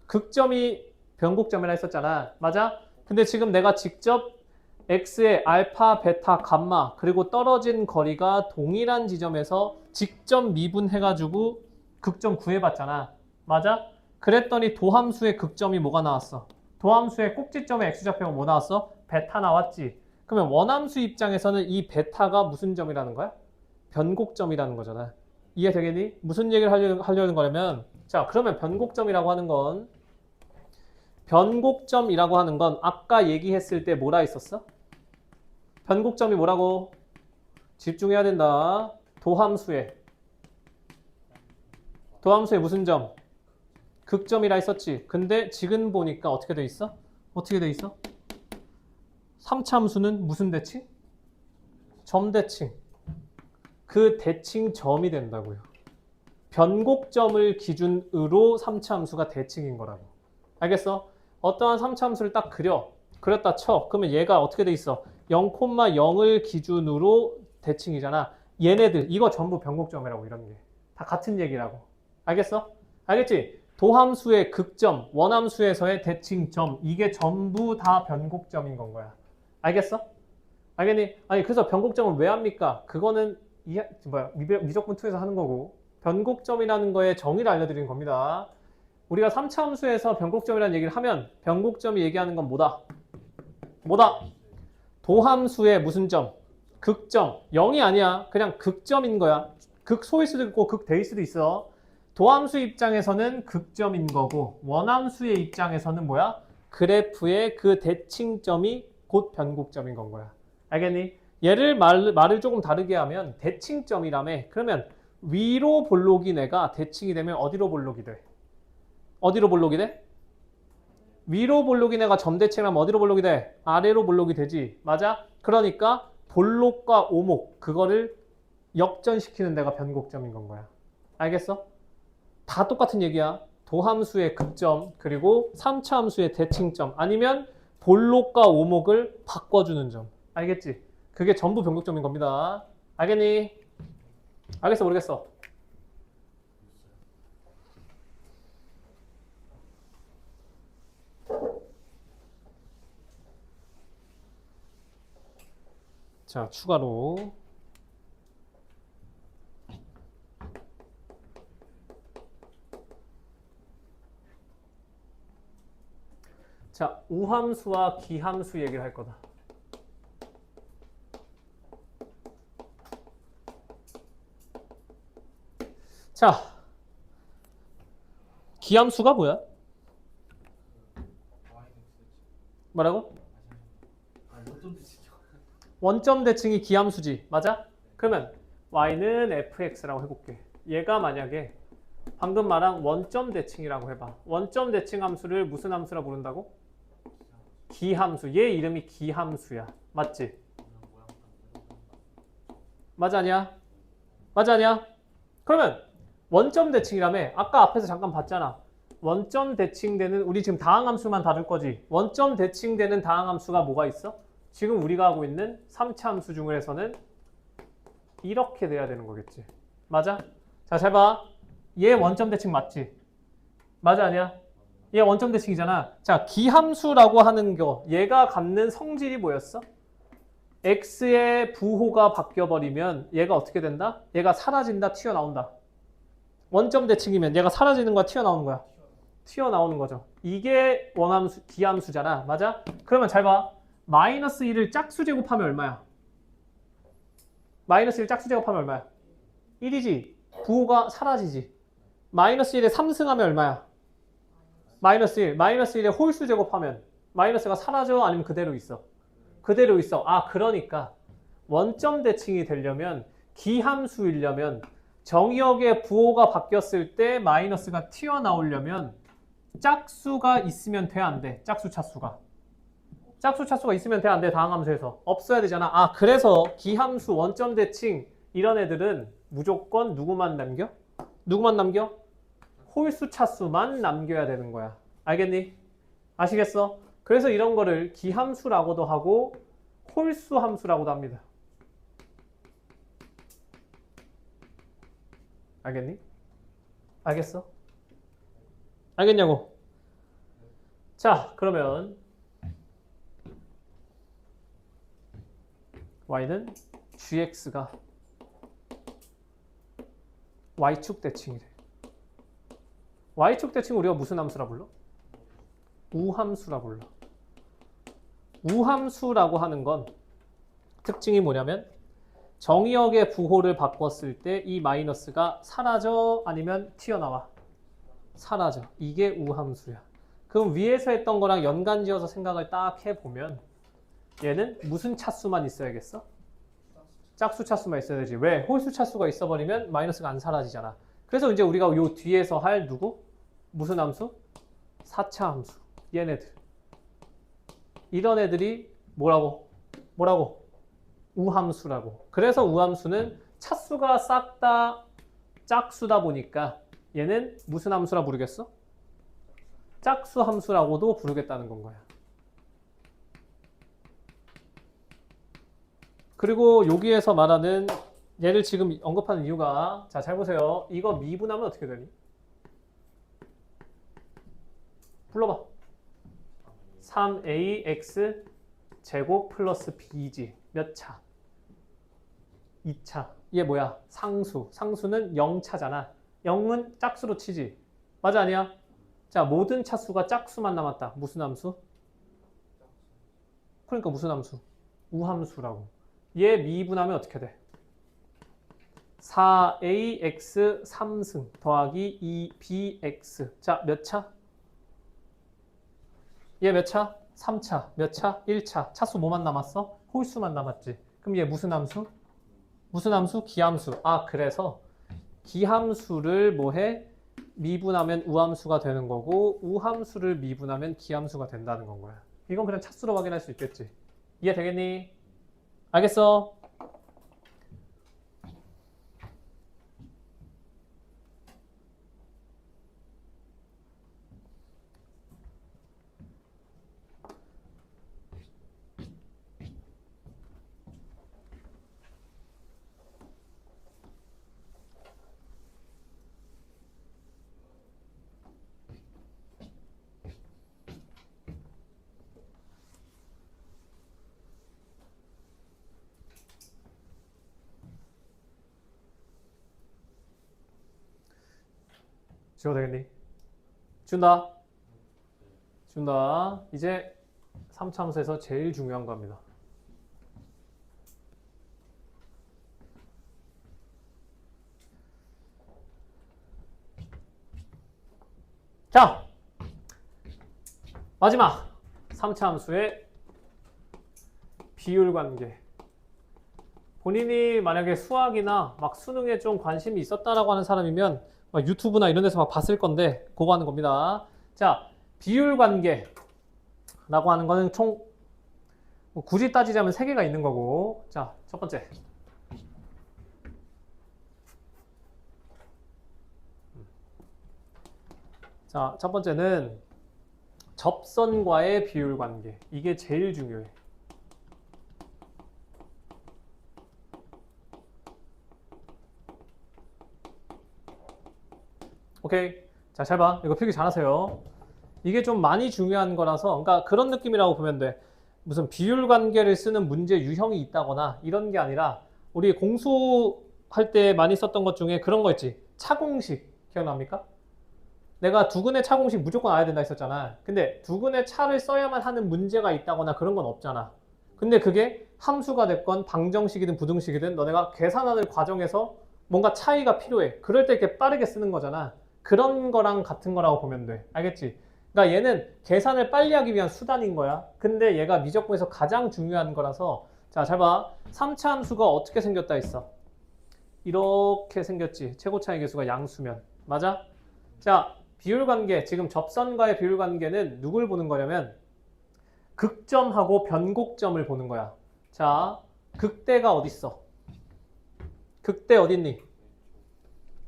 극점이 변곡점이라 했었잖아. 맞아? 근데 지금 내가 직접 x의 알파, 베타, 감마 그리고 떨어진 거리가 동일한 지점에서 직접 미분해가지고 극점 구해봤잖아. 맞아? 그랬더니 도함수의 극점이 뭐가 나왔어? 도함수의 꼭지점의 x좌표가 뭐 나왔어? 베타 나왔지. 그러면 원함수 입장에서는 이 베타가 무슨 점이라는 거야? 변곡점이라는 거잖아. 이해되겠니? 무슨 얘기를 하려는 거냐면, 자, 그러면 변곡점이라고 하는 건 아까 얘기했을 때 뭐라 했었어? 변곡점이 뭐라고? 집중해야 된다. 도함수의 무슨 점? 극점이라 했었지. 근데 지금 보니까 어떻게 돼 있어? 어떻게 돼 있어? 3차 함수는 무슨 대칭? 점 대칭. 그 대칭 점이 된다고요. 변곡점을 기준으로 3차 함수가 대칭인 거라고. 알겠어? 어떠한 3차 함수를 딱 그렸다 쳐. 그러면 얘가 어떻게 돼 있어? 0,0을 기준으로 대칭이잖아. 얘네들 이거 전부 변곡점이라고. 이런 게 다 같은 얘기라고. 알겠어? 알겠지? 도함수의 극점, 원함수에서의 대칭점, 이게 전부 다 변곡점인 건 거야. 알겠어? 알겠니? 아니 그래서 변곡점을 왜 합니까? 그거는 미적분 2에서 하는 거고, 변곡점이라는 거의 정의를 알려드리는 겁니다. 우리가 3차 함수에서 변곡점이라는 얘기를 하면 변곡점이 얘기하는 건 뭐다? 도함수의 무슨 점? 극점. 0이 아니야. 그냥 극점인 거야. 극소일 수도 있고 극대일 수도 있어. 도함수 입장에서는 극점인 거고, 원함수의 입장에서는 뭐야? 그래프의 그 대칭점이 곧 변곡점인 건 거야. 알겠니? 얘를 말을 조금 다르게 하면 대칭점이라며. 그러면 위로 볼록인 애가 대칭이 되면 어디로 볼록이 돼? 어디로 볼록이 돼? 위로 볼록인 애가 점대칭하면 어디로 볼록이 돼? 아래로 볼록이 되지. 맞아? 그러니까 볼록과 오목, 그거를 역전시키는 데가 변곡점인 건 거야. 알겠어? 다 똑같은 얘기야. 도함수의 극점, 그리고 3차 함수의 대칭점, 아니면 볼록과 오목을 바꿔주는 점. 알겠지? 그게 전부 변곡점인 겁니다. 알겠니? 알겠어? 모르겠어? 자, 추가로 자, 우함수와 기함수 얘기를 할 거다. 자, 기함수가 뭐야? 뭐라고? 원점 대칭이 기함수지. 맞아? 그러면 y는 fx라고 해볼게. 얘가 만약에 방금 말한 원점 대칭이라고 해봐. 원점 대칭 함수를 무슨 함수라 부른다고? 기함수. 얘 이름이 기함수야. 맞지? 맞아 아니야? 맞아 아니야? 그러면 원점 대칭이라며. 아까 앞에서 잠깐 봤잖아. 원점 대칭되는, 우리 지금 다항함수만 다룰 거지. 원점 대칭되는 다항함수가 뭐가 있어? 지금 우리가 하고 있는 3차 함수 중에서는 이렇게 돼야 되는 거겠지. 맞아? 자, 잘 봐. 얘 원점 대칭 맞지? 맞아 아니야? 얘 원점 대칭이잖아. 자, 기함수라고 하는 거, 얘가 갖는 성질이 뭐였어? x의 부호가 바뀌어버리면 얘가 어떻게 된다? 얘가 사라진다, 튀어나온다. 원점 대칭이면 얘가 사라지는 거야, 튀어나오는 거야? 튀어나오는 거죠. 이게 원함수, 기함수잖아. 맞아? 그러면 잘 봐. 마이너스 1을 짝수 제곱하면 얼마야? 마이너스 1 짝수 제곱하면 얼마야? 1이지. 부호가 사라지지. 마이너스 1에 3승하면 얼마야? 마이너스 1. 마이너스 1에 홀수 제곱하면 마이너스가 사라져? 아니면 그대로 있어? 그대로 있어. 아, 그러니까 원점 대칭이 되려면, 기함수이려면 정의역의 부호가 바뀌었을 때 마이너스가 튀어나오려면 짝수가 있으면 돼, 안 돼? 짝수 차수가. 짝수 차수가 있으면 돼, 안 돼? 다항함수에서. 없어야 되잖아. 아, 그래서 기함수, 원점 대칭 이런 애들은 무조건 누구만 남겨? 누구만 남겨? 홀수 차수만 남겨야 되는 거야. 알겠니? 아시겠어? 그래서 이런 거를 기함수라고도 하고 홀수 함수라고도 합니다. 알겠니? 알겠어? 알겠냐고? 자, 그러면 y는 gx가 y축 대칭이래. y축 대칭 우리가 무슨 함수라 불러? 우함수라 불러. 우함수라고 하는 건 특징이 뭐냐면 정의역의 부호를 바꿨을 때 이 마이너스가 사라져, 아니면 튀어나와? 사라져. 이게 우함수야. 그럼 위에서 했던 거랑 연관지어서 생각을 딱 해보면 얘는 무슨 차수만 있어야겠어? 짝수 차수만 있어야 되지. 왜? 홀수 차수가 있어버리면 마이너스가 안 사라지잖아. 그래서 이제 우리가 요 뒤에서 할 누구? 무슨 함수? 4차 함수. 얘네들. 이런 애들이 뭐라고? 우함수라고. 그래서 우함수는 차수가 싹 다 짝수다 보니까 얘는 무슨 함수라 부르겠어? 짝수 함수라고도 부르겠다는 건 거야. 그리고 여기에서 말하는 얘를 지금 언급하는 이유가 자, 잘 보세요. 이거 미분하면 어떻게 되니? 불러봐. 3ax 제곱 플러스 b지. 몇 차? 2차. 얘 뭐야? 상수. 상수는 0차잖아. 0은 짝수로 치지. 맞아 아니야? 자, 모든 차수가 짝수만 남았다. 무슨 함수? 그러니까 무슨 함수? 우함수라고. 얘 미분하면 어떻게 돼? 4ax 3승 더하기 2bx. 자, 몇 차? 얘 몇 차? 3차. 몇 차? 1차. 차수 뭐만 남았어? 홀수만 남았지. 그럼 얘 무슨 함수? 무슨 함수? 기함수. 아, 그래서 기함수를 뭐해? 미분하면 우함수가 되는 거고 우함수를 미분하면 기함수가 된다는 건 거야. 이건 그냥 차수로 확인할 수 있겠지. 이해 되겠니? 알겠어? 지워도 되겠니? 준다. 이제 3차 함수에서 제일 중요한 겁니다. 자, 마지막 3차 함수의 비율 관계. 본인이 만약에 수학이나 막 수능에 좀 관심이 있었다라고 하는 사람이면 막 유튜브나 이런 데서 막 봤을 건데 그거 하는 겁니다. 자, 비율 관계라고 하는 거는 총 굳이 따지자면 3개가 있는 거고. 자, 첫 번째. 자, 첫 번째는 접선과의 비율 관계. 이게 제일 중요해. 오케이. 자, 잘 봐. 이거 필기 잘하세요. 이게 좀 많이 중요한 거라서, 그러니까 그런 느낌이라고 보면 돼. 무슨 비율 관계를 쓰는 문제 유형이 있다거나 이런 게 아니라 우리 공수할 때 많이 썼던 것 중에 그런 거 있지. 차공식 기억납니까? 내가 두근의 차공식 무조건 알아야 된다 했었잖아. 근데 두근의 차를 써야만 하는 문제가 있다거나 그런 건 없잖아. 근데 그게 함수가 됐건 방정식이든 부등식이든 너네가 계산하는 과정에서 뭔가 차이가 필요해. 그럴 때 이렇게 빠르게 쓰는 거잖아. 그런 거랑 같은 거라고 보면 돼. 알겠지? 그러니까 얘는 계산을 빨리 하기 위한 수단인 거야. 근데 얘가 미적분에서 가장 중요한 거라서 자, 잘 봐. 3차 함수가 어떻게 생겼다 했어? 이렇게 생겼지. 최고차의 계수가 양수면. 맞아? 자, 비율관계. 지금 접선과의 비율관계는 누굴 보는 거냐면 극점하고 변곡점을 보는 거야. 자, 극대가 어딨어? 극대 어딨니?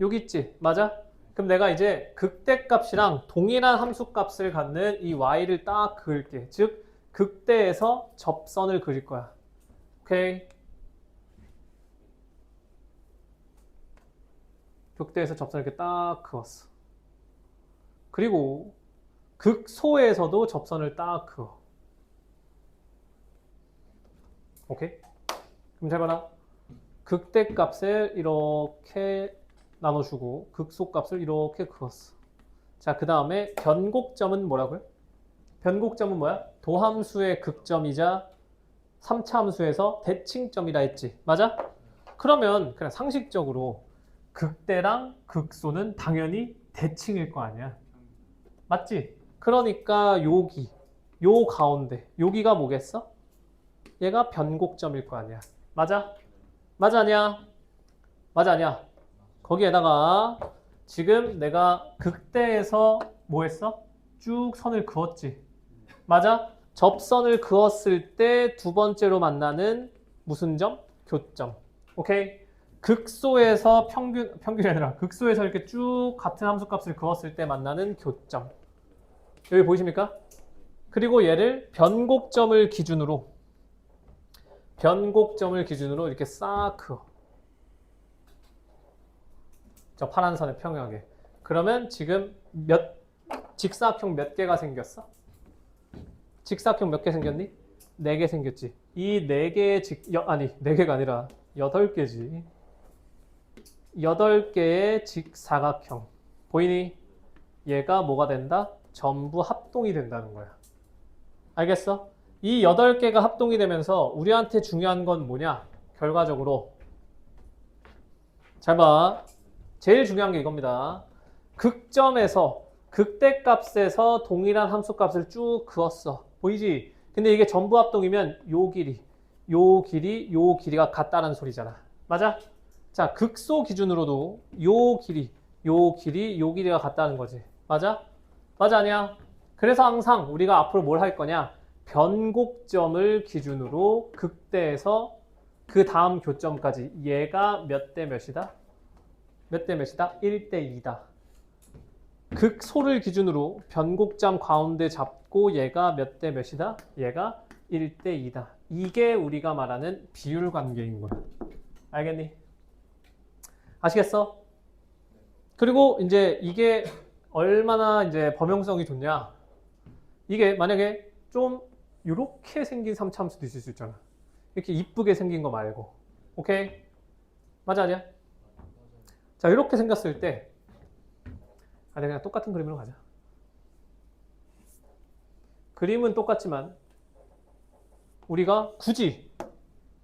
여기 있지. 맞아? 그럼 내가 이제 극대값이랑 동일한 함수값을 갖는 이 y를 딱 그을게. 즉 극대에서 접선을 그릴 거야. 오케이? 극대에서 접선을 이렇게 딱 그었어. 그리고 극소에서도 접선을 딱 그어. 오케이? 그럼 잘 봐라. 극대값을 이렇게 나눠주고 극소값을 이렇게 그었어. 자, 그 다음에 변곡점은 뭐라고요? 변곡점은 뭐야? 도함수의 극점이자 3차 함수에서 대칭점이라 했지. 맞아? 그러면 그냥 상식적으로 극대랑 극소는 당연히 대칭일 거 아니야. 맞지? 그러니까 여기, 요 가운데, 여기가 뭐겠어? 얘가 변곡점일 거 아니야. 맞아? 맞아 아니야? 맞아 아니야? 거기에다가 지금 내가 극대에서 뭐 했어? 쭉 선을 그었지. 맞아? 접선을 그었을 때 두 번째로 만나는 무슨 점? 교점. 오케이? 극소에서 평균이 아니라 극소에서 이렇게 쭉 같은 함수값을 그었을 때 만나는 교점. 여기 보이십니까? 그리고 얘를 변곡점을 기준으로 이렇게 싹 그어. 저 파란 선에 평행하게. 그러면 지금 직사각형 몇 개가 생겼어? 직사각형 몇 개 생겼니? 4개 생겼지. 이 4개의 4개가 아니라 8개지. 8개의 직사각형. 보이니? 얘가 뭐가 된다? 전부 합동이 된다는 거야. 알겠어? 이 8개가 합동이 되면서 우리한테 중요한 건 뭐냐? 결과적으로. 잘 봐. 제일 중요한 게 이겁니다. 극점에서 극대값에서 동일한 함수값을 쭉 그었어. 보이지? 근데 이게 전부 합동이면 요 길이가 같다는 소리잖아. 맞아? 자, 극소 기준으로도 요 길이가 같다는 거지. 맞아? 맞아 아니야? 그래서 항상 우리가 앞으로 뭘 할 거냐? 변곡점을 기준으로 극대에서 그 다음 교점까지 얘가 몇 대 몇이다? 몇 대 몇이다? 1대 2다. 극소를 기준으로 변곡점 가운데 잡고 얘가 몇 대 몇이다? 얘가 1대 2다. 이게 우리가 말하는 비율 관계인 거야. 알겠니? 아시겠어? 그리고 이제 이게 얼마나 이제 범용성이 좋냐? 이게 만약에 좀 이렇게 생긴 3차함수도 있을 수 있잖아. 이렇게 이쁘게 생긴 거 말고. 오케이? 맞아 아니야? 자, 이렇게 생겼을 때 그냥 똑같은 그림으로 가자. 그림은 똑같지만 우리가 굳이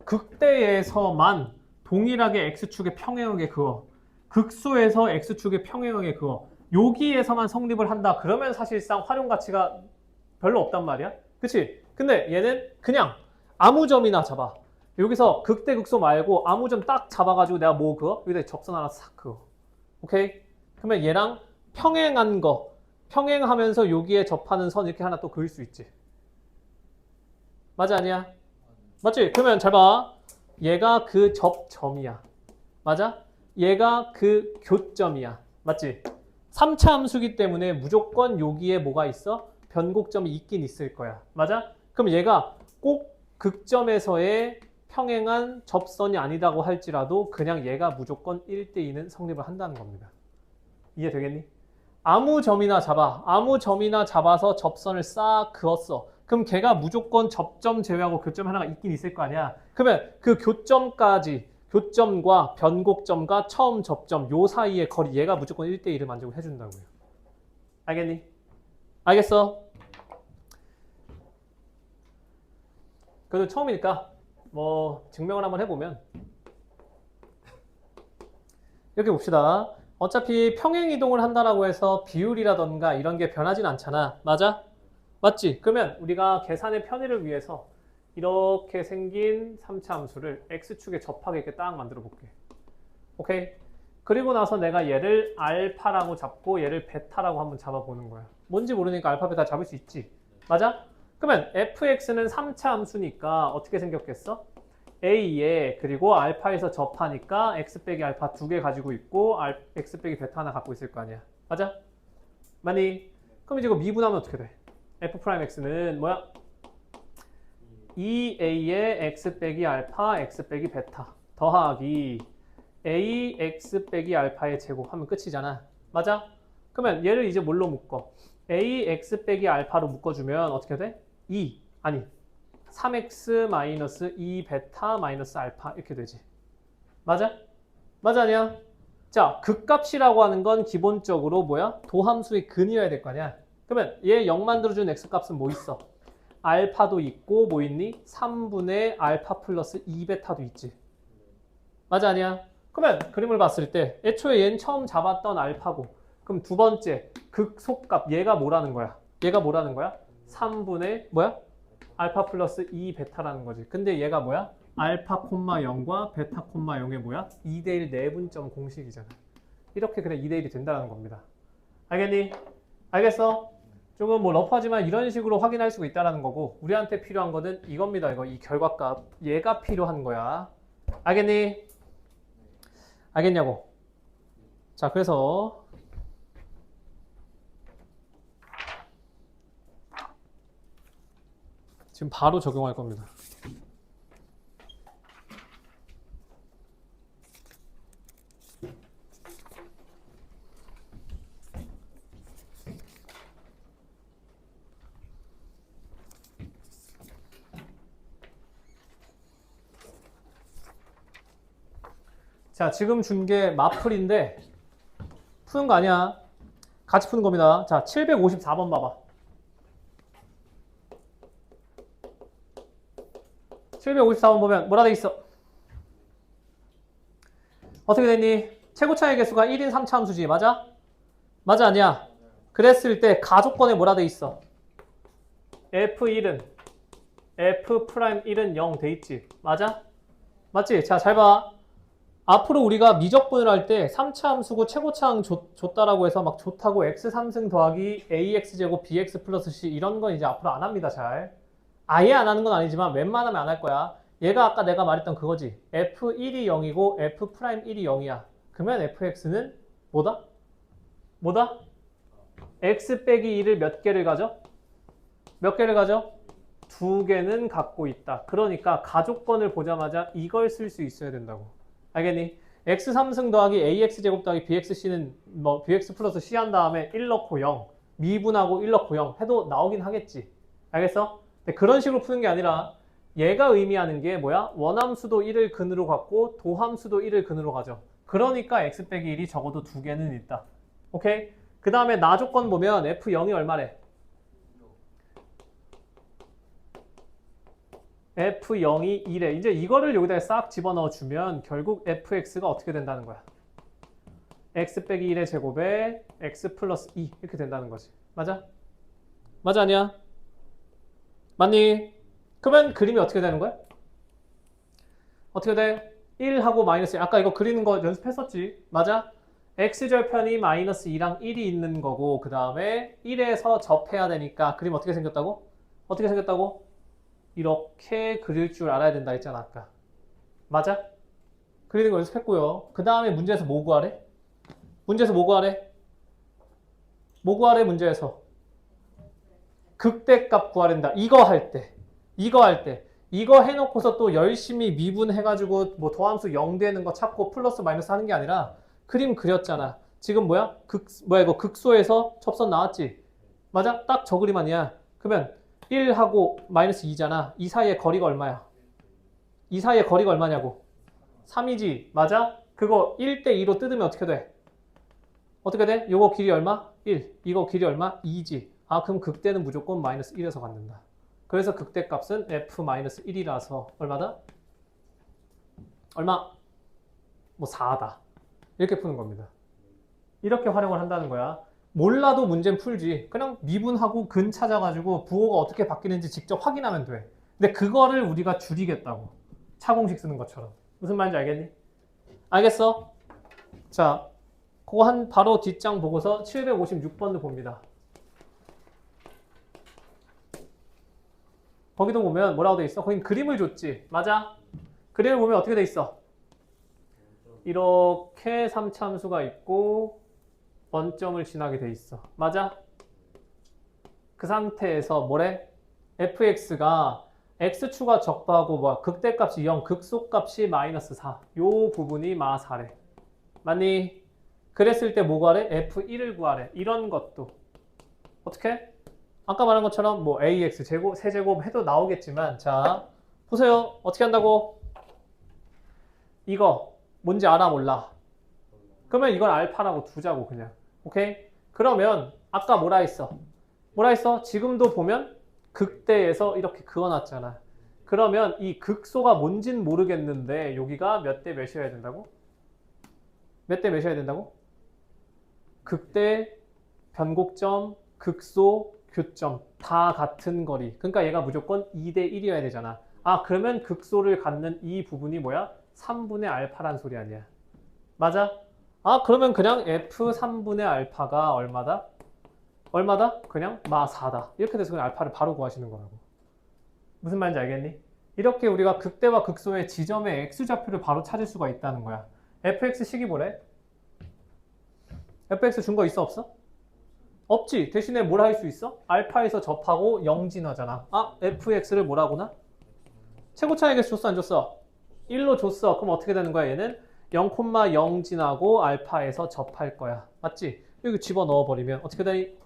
극대에서만 동일하게 x축에 평행하게 그어, 극소에서 x축에 평행하게 그어, 여기에서만 성립을 한다. 그러면 사실상 활용 가치가 별로 없단 말이야. 그치? 근데 얘는 그냥 아무 점이나 잡아. 여기서 극대 극소 말고 아무 점 딱 잡아가지고 내가 뭐 그어? 여기다 접선 하나 싹 그어. 오케이? 그러면 얘랑 평행한 거, 평행하면서 여기에 접하는 선 이렇게 하나 또 그을 수 있지. 맞아 아니야? 맞지? 그러면 잘 봐. 얘가 그 접점이야. 맞아? 얘가 그 교점이야. 맞지? 3차 함수기 때문에 무조건 여기에 뭐가 있어? 변곡점이 있긴 있을 거야. 맞아? 그럼 얘가 꼭 극점에서의 평행한 접선이 아니라고 할지라도 그냥 얘가 무조건 1대2는 성립을 한다는 겁니다. 이해되겠니? 아무 점이나 잡아. 아무 점이나 잡아서 접선을 싹 그었어. 그럼 걔가 무조건 접점 제외하고 교점 하나가 있긴 있을 거 아니야. 그러면 그 교점까지, 교점과 변곡점과 처음 접점 요 사이의 거리 얘가 무조건 1대1을 만족을 해준다고요. 알겠니? 알겠어? 그래도 처음이니까 뭐 증명을 한번 해보면 이렇게 봅시다. 어차피 평행 이동을 한다라고 해서 비율이라던가 이런 게 변하진 않잖아. 맞아? 맞지? 그러면 우리가 계산의 편의를 위해서 이렇게 생긴 3차 함수를 x축에 접하게 이렇게 딱 만들어 볼게. 오케이? 그리고 나서 내가 얘를 알파라고 잡고 얘를 베타라고 한번 잡아보는 거야. 뭔지 모르니까 알파, 베타 잡을 수 있지. 맞아? 그러면 fx는 3차 함수니까 어떻게 생겼겠어? a에 그리고 알파에서 접하니까 x 빼기 알파 2개 가지고 있고 x 빼기 베타 하나 갖고 있을 거 아니야. 맞아? 맞니? 그럼 이제 이거 미분하면 어떻게 돼? f'x는 뭐야? 2a에 x 빼기 알파 x 빼기 베타 더하기 a x 빼기 알파의 제곱하면 끝이잖아. 맞아? 그러면 얘를 이제 뭘로 묶어? a x 빼기 알파로 묶어주면 어떻게 돼? 3x 마이너스 2 베타 마이너스 알파 이렇게 되지. 맞아? 맞아 아니야? 자, 극값이라고 하는 건 기본적으로 뭐야? 도함수의 근이어야 될 거 아니야? 그러면 얘 0 만들어준 x값은 뭐 있어? 알파도 있고 뭐 있니? 3분의 알파 플러스 2 베타도 있지. 맞아 아니야? 그러면 그림을 봤을 때 애초에 얘는 처음 잡았던 알파고 그럼 두 번째 극소값 얘가 뭐라는 거야? 얘가 뭐라는 거야? 3분의 뭐야? 알파 플러스 2 베타라는 거지. 근데 얘가 뭐야? 알파 콤마 0과 베타 콤마 0의 뭐야? 2대1 내분점 공식이잖아. 이렇게 그냥 2대1이 된다는 겁니다. 알겠니? 알겠어? 조금 뭐 러프하지만 이런 식으로 확인할 수가 있다는 거고, 우리한테 필요한 거는 이겁니다. 이거 이 결과값. 얘가 필요한 거야. 알겠니? 알겠냐고. 자, 그래서 지금 바로 적용할 겁니다. 자, 지금 준 게 마플인데 푸는 거 아니야. 같이 푸는 겁니다. 자, 754번 봐봐. 754번 보면 뭐라 돼 있어? 어떻게 됐니? 최고차의 개수가 1인 3차 함수지. 맞아? 맞아 아니야? 그랬을 때 가족권에 뭐라 돼 있어? F1은 F'1은 0 돼 있지. 맞아? 맞지? 자, 잘 봐. 앞으로 우리가 미적분을 할 때 3차 함수고 최고차항 줬다라고 해서 막 좋다고 x 3승 더하기 ax제곱 bx 플러스 c 이런 건 이제 앞으로 안 합니다. 잘. 아예 안 하는 건 아니지만 웬만하면 안 할 거야. 얘가 아까 내가 말했던 그거지. f1이 0이고 f'1이 0이야. 그러면 fx는 뭐다? 뭐다? x 빼기 2를 몇 개를 가져? 몇 개를 가져? 2개는 갖고 있다. 그러니까 가족권을 보자마자 이걸 쓸 수 있어야 된다고. 알겠니? x 3승 더하기 ax제곱 더하기 bxc는 뭐 bx 플러스 c 한 다음에 1 넣고 0 미분하고 1 넣고 0 해도 나오긴 하겠지. 알겠어? 근데 그런 식으로 푸는 게 아니라 얘가 의미하는 게 뭐야? 원함수도 1을 근으로 갖고 도함수도 1을 근으로 가죠. 그러니까 x 빼기 1이 적어도 2개는 있다. 오케이? 그 다음에 나 조건 보면 f0이 얼마래? f0이 2래. 이제 이거를 여기다 싹 집어넣어 주면 결국 fx가 어떻게 된다는 거야? x 빼기 1의 제곱에 x 플러스 2 이렇게 된다는 거지. 맞아? 맞아 아니야? 맞니? 그러면 그림이 어떻게 되는 거야? 어떻게 돼? 1하고 마이너스 1. 아까 이거 그리는 거 연습했었지. 맞아? x절편이 마이너스 2랑 1이 있는 거고 그 다음에 1에서 접해야 되니까 그림 어떻게 생겼다고? 어떻게 생겼다고? 이렇게 그릴 줄 알아야 된다 했잖아 아까. 맞아? 그리는 거 연습했고요. 그 다음에 문제에서 뭐 구하래? 문제에서 뭐 구하래? 뭐 구하래 문제에서? 극대값 구하랜다. 이거 할 때. 이거 해놓고서 또 열심히 미분해가지고 뭐 도함수 0 되는 거 찾고 플러스 마이너스 하는 게 아니라 그림 그렸잖아. 지금 뭐야? 이거 극소에서 접선 나왔지? 맞아? 딱 저 그림 아니야. 그러면 1하고 마이너스 2잖아. 이 사이의 거리가 얼마야? 이 사이의 거리가 얼마냐고? 3이지. 맞아? 그거 1대 2로 뜯으면 어떻게 돼? 어떻게 돼? 요거 길이 얼마? 1. 이거 길이 얼마? 2지. 아, 그럼 극대는 무조건 마이너스 1에서 갖는다. 그래서 극대값은 f-1이라서 얼마다? 얼마? 뭐 4다. 이렇게 푸는 겁니다. 이렇게 활용을 한다는 거야. 몰라도 문제는 풀지. 그냥 미분하고 근 찾아가지고 부호가 어떻게 바뀌는지 직접 확인하면 돼. 근데 그거를 우리가 줄이겠다고. 차공식 쓰는 것처럼. 무슨 말인지 알겠니? 알겠어? 자, 그거 바로 뒷장 보고서 756번도 봅니다. 거기도 보면 뭐라고 돼 있어? 거긴 그림을 줬지. 맞아? 그림을 보면 어떻게 돼 있어? 이렇게 3참수가 있고 원점을 지나게 돼 있어. 맞아? 그 상태에서 뭐래? fx가 x축과 적부하고 뭐야? 극대값이 0, 극소값이 마이너스 4. 요 부분이 마 4래. 맞니? 그랬을 때 뭐 구하래? f1을 구하래. 이런 것도. 어떻게? 아까 말한 것처럼 뭐 ax 제곱, 세제곱 해도 나오겠지만 자, 보세요. 어떻게 한다고? 이거 뭔지 알아 몰라? 그러면 이걸 알파라고 두자고 그냥. 오케이? 그러면 아까 뭐라 했어? 뭐라 했어? 지금도 보면 극대에서 이렇게 그어놨잖아. 그러면 이 극소가 뭔진 모르겠는데 여기가 몇 대 몇이어야 된다고? 몇 대 몇이어야 된다고? 극대, 변곡점, 극소, 교점 다 같은 거리. 그러니까 얘가 무조건 2대 1이어야 되잖아. 아, 그러면 극소를 갖는 이 부분이 뭐야? 3분의 알파란 소리 아니야. 맞아? 아, 그러면 그냥 F 3분의 알파가 얼마다? 얼마다? 그냥 마 4다. 이렇게 돼서 그냥 알파를 바로 구하시는 거라고. 무슨 말인지 알겠니? 이렇게 우리가 극대와 극소의 지점의 x좌표를 바로 찾을 수가 있다는 거야. fx식이 뭐래? fx 준 거 있어 없어? 없지. 대신에 뭘 할 수 있어? 알파에서 접하고 0 진화잖아. 아, fx를 뭐라구나? 최고차의 개수 줬어 안 줬어? 1로 줬어. 그럼 어떻게 되는 거야 얘는? 0,0 진하고 알파에서 접할 거야. 맞지? 여기 집어넣어 버리면 어떻게 되니?